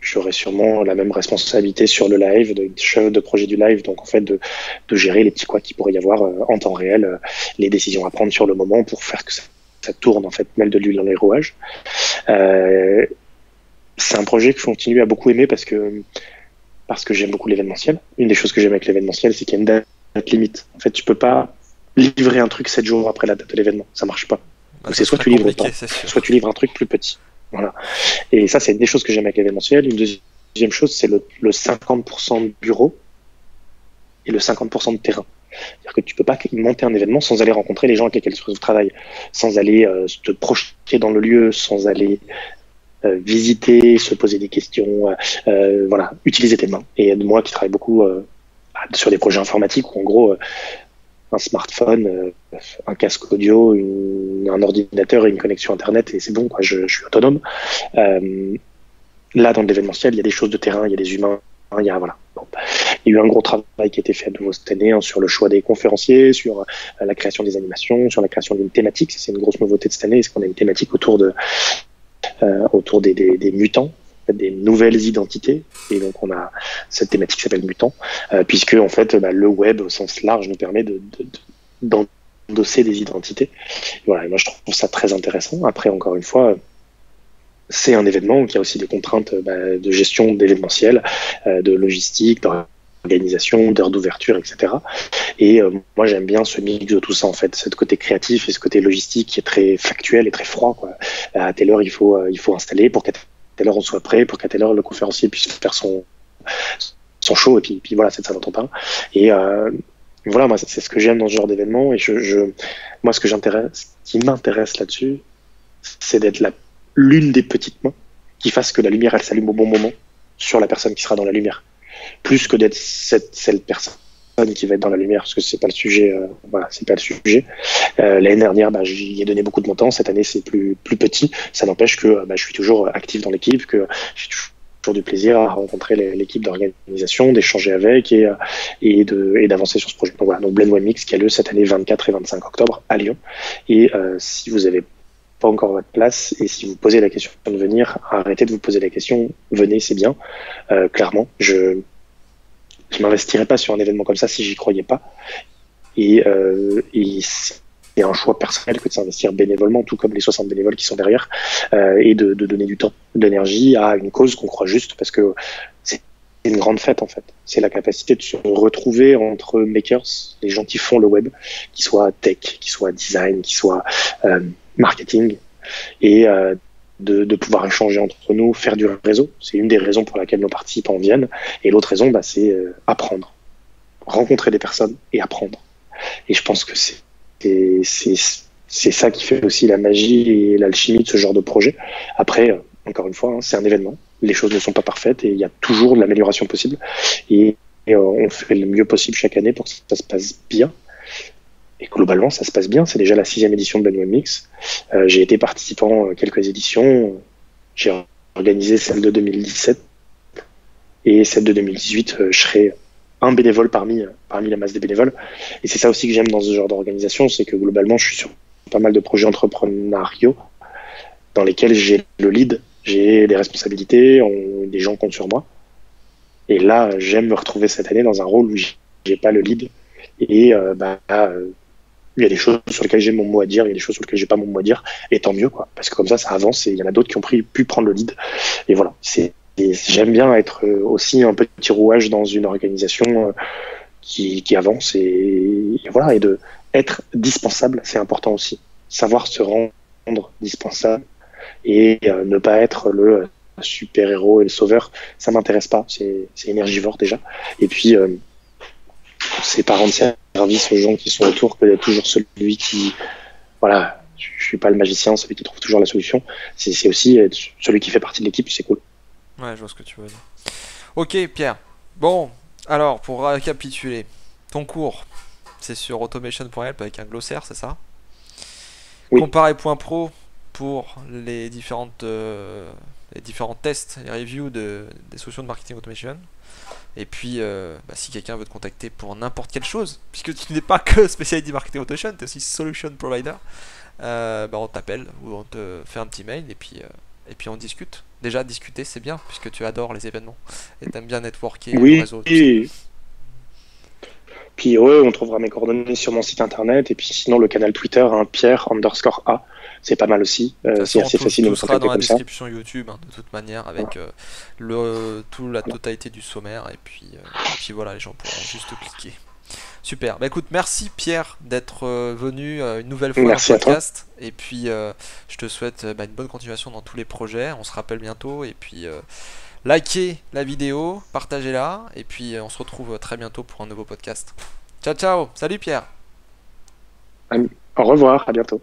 j'aurai sûrement la même responsabilité sur le live, de chef de projet du live, donc en fait de gérer les petits couacs qu'il pourrait y avoir en temps réel, les décisions à prendre sur le moment pour faire que ça tourne, en fait, mêle de l'huile dans les rouages. C'est un projet que je continue à beaucoup aimer parce que j'aime beaucoup l'événementiel. Une des choses que j'aime avec l'événementiel, c'est qu'il y a une date limite. En fait, tu peux pas livrer un truc 7 jours après la date de l'événement. Ça marche pas. Donc c'est soit tu livres pas, soit tu livres un truc plus petit. Voilà. Et ça, c'est une des choses que j'aime avec l'événementiel. Une deuxième chose, c'est le 50% de bureau et le 50% de terrain. C'est-à-dire que tu peux pas monter un événement sans aller rencontrer les gens avec lesquels tu travailles, sans aller te projeter dans le lieu, sans aller visiter, se poser des questions, voilà, utiliser tes mains. Et moi qui travaille beaucoup sur des projets informatiques où en gros un smartphone, un casque audio, un ordinateur et une connexion internet et c'est bon, quoi, je suis autonome. Là dans l'événementiel, il y a des choses de terrain, il y a des humains, il y a voilà. Bon. Il y a eu un gros travail qui a été fait à nouveau cette année sur le choix des conférenciers, sur la création des animations, sur la création d'une thématique. C'est une grosse nouveauté de cette année, c'est qu'on a une thématique autour des mutants, des nouvelles identités, et donc on a cette thématique qui s'appelle mutant, puisque en fait le web au sens large nous permet d'endosser des identités. Et voilà, et moi je trouve ça très intéressant. Après, encore une fois, c'est un événement qui a aussi des contraintes de gestion d'événementiel, de logistique, d'organisation, d'heures d'ouverture, etc. Et moi j'aime bien ce mix de tout ça, en fait, ce côté créatif et ce côté logistique qui est très factuel et très froid, quoi. À telle heure il faut installer pour qu'à telle heure on soit prêt, pour qu'à telle heure le conférencier puisse faire son show, et puis voilà, c'est de ça dont on parle. Et voilà, moi c'est ce que j'aime dans ce genre d'événement, et moi ce qui m'intéresse là-dessus, c'est d'être l'une des petites mains qui fasse que la lumière elle s'allume au bon moment sur la personne qui sera dans la lumière, plus que d'être cette personne qui va être dans la lumière, parce que c'est pas le sujet. Voilà, c'est pas le sujet. L'année dernière, j'y ai donné beaucoup de mon temps. Cette année, c'est plus petit. Ça n'empêche que je suis toujours actif dans l'équipe, que j'ai toujours du plaisir à rencontrer l'équipe d'organisation, d'échanger avec et d'avancer sur ce projet. Donc voilà, donc Blend Web Mix qui a lieu cette année 24 et 25 octobre à Lyon. Et si vous avez pas encore votre place, et si vous posez la question de venir, arrêtez de vous poser la question, venez, c'est bien. Clairement, je m'investirais pas sur un événement comme ça si j'y croyais pas. Et c'est un choix personnel que de s'investir bénévolement, tout comme les 60 bénévoles qui sont derrière, et de donner du temps, de l'énergie à une cause qu'on croit juste, parce que c'est une grande fête, en fait. C'est la capacité de se retrouver entre makers, les gens qui font le web, qui soient tech, qui soient design, qui soient marketing, et de pouvoir échanger entre nous, faire du réseau. C'est une des raisons pour laquelle nos participants viennent. Et l'autre raison, c'est apprendre, rencontrer des personnes et apprendre. Et je pense que c'est ça qui fait aussi la magie et l'alchimie de ce genre de projet. Après, encore une fois, c'est un événement. Les choses ne sont pas parfaites et il y a toujours de l'amélioration possible. Et on fait le mieux possible chaque année pour que ça se passe bien. Et globalement, ça se passe bien. C'est déjà la 6e édition de Blend Web Mix. J'ai été participant à quelques éditions. J'ai organisé celle de 2017. Et celle de 2018, je serai un bénévole parmi la masse des bénévoles. Et c'est ça aussi que j'aime dans ce genre d'organisation, c'est que globalement, je suis sur pas mal de projets entrepreneuriaux dans lesquels j'ai le lead, j'ai des responsabilités, des gens comptent sur moi. Et là, j'aime me retrouver cette année dans un rôle où j'ai pas le lead. Et il y a des choses sur lesquelles j'ai mon mot à dire, il y a des choses sur lesquelles j'ai pas mon mot à dire, et tant mieux, quoi. Parce que comme ça avance, et il y en a d'autres qui ont pu prendre le lead. Et voilà, c'est j'aime bien être aussi un petit rouage dans une organisation qui avance et voilà, et de être dispensable, c'est important aussi. Savoir se rendre dispensable et ne pas être le super-héros et le sauveur, ça m'intéresse pas, c'est énergivore déjà. Et puis, c'est pas rendre service aux gens qui sont autour que d'être toujours celui qui, voilà, je suis pas le magicien, celui qui trouve toujours la solution. C'est aussi être celui qui fait partie de l'équipe, c'est cool. Ouais, je vois ce que tu veux dire. Ok, Pierre. Bon, alors, pour récapituler, ton cours, c'est sur automation.help avec un glossaire, c'est ça? Oui, Comparer.pro pour les différents tests et reviews des solutions de marketing automation. Et puis, si quelqu'un veut te contacter pour n'importe quelle chose, puisque tu n'es pas que spécialiste du marketing automation, tu es aussi solution provider, on t'appelle ou on te fait un petit mail et puis on discute. Déjà, discuter, c'est bien, puisque tu adores les événements et t'aimes bien networker, le oui. réseau, tout ça. Puis ouais, on trouvera mes coordonnées sur mon site internet. Et puis sinon, le canal Twitter, hein, Pierre_A, c'est pas mal aussi. De toute C'est façon, assez facile de tout me sera contacter dans la comme ça. description YouTube, hein, de toute manière, avec Voilà. tout la totalité du sommaire. Et puis voilà, les gens pourront juste cliquer. Super. Bah écoute, merci Pierre d'être venu une nouvelle fois dans le Merci à toi. podcast. Et puis je te souhaite une bonne continuation dans tous les projets. On se rappelle bientôt. Et puis likez la vidéo, partagez-la. Et puis on se retrouve très bientôt pour un nouveau podcast. Ciao ciao. Salut Pierre. Au revoir, à bientôt.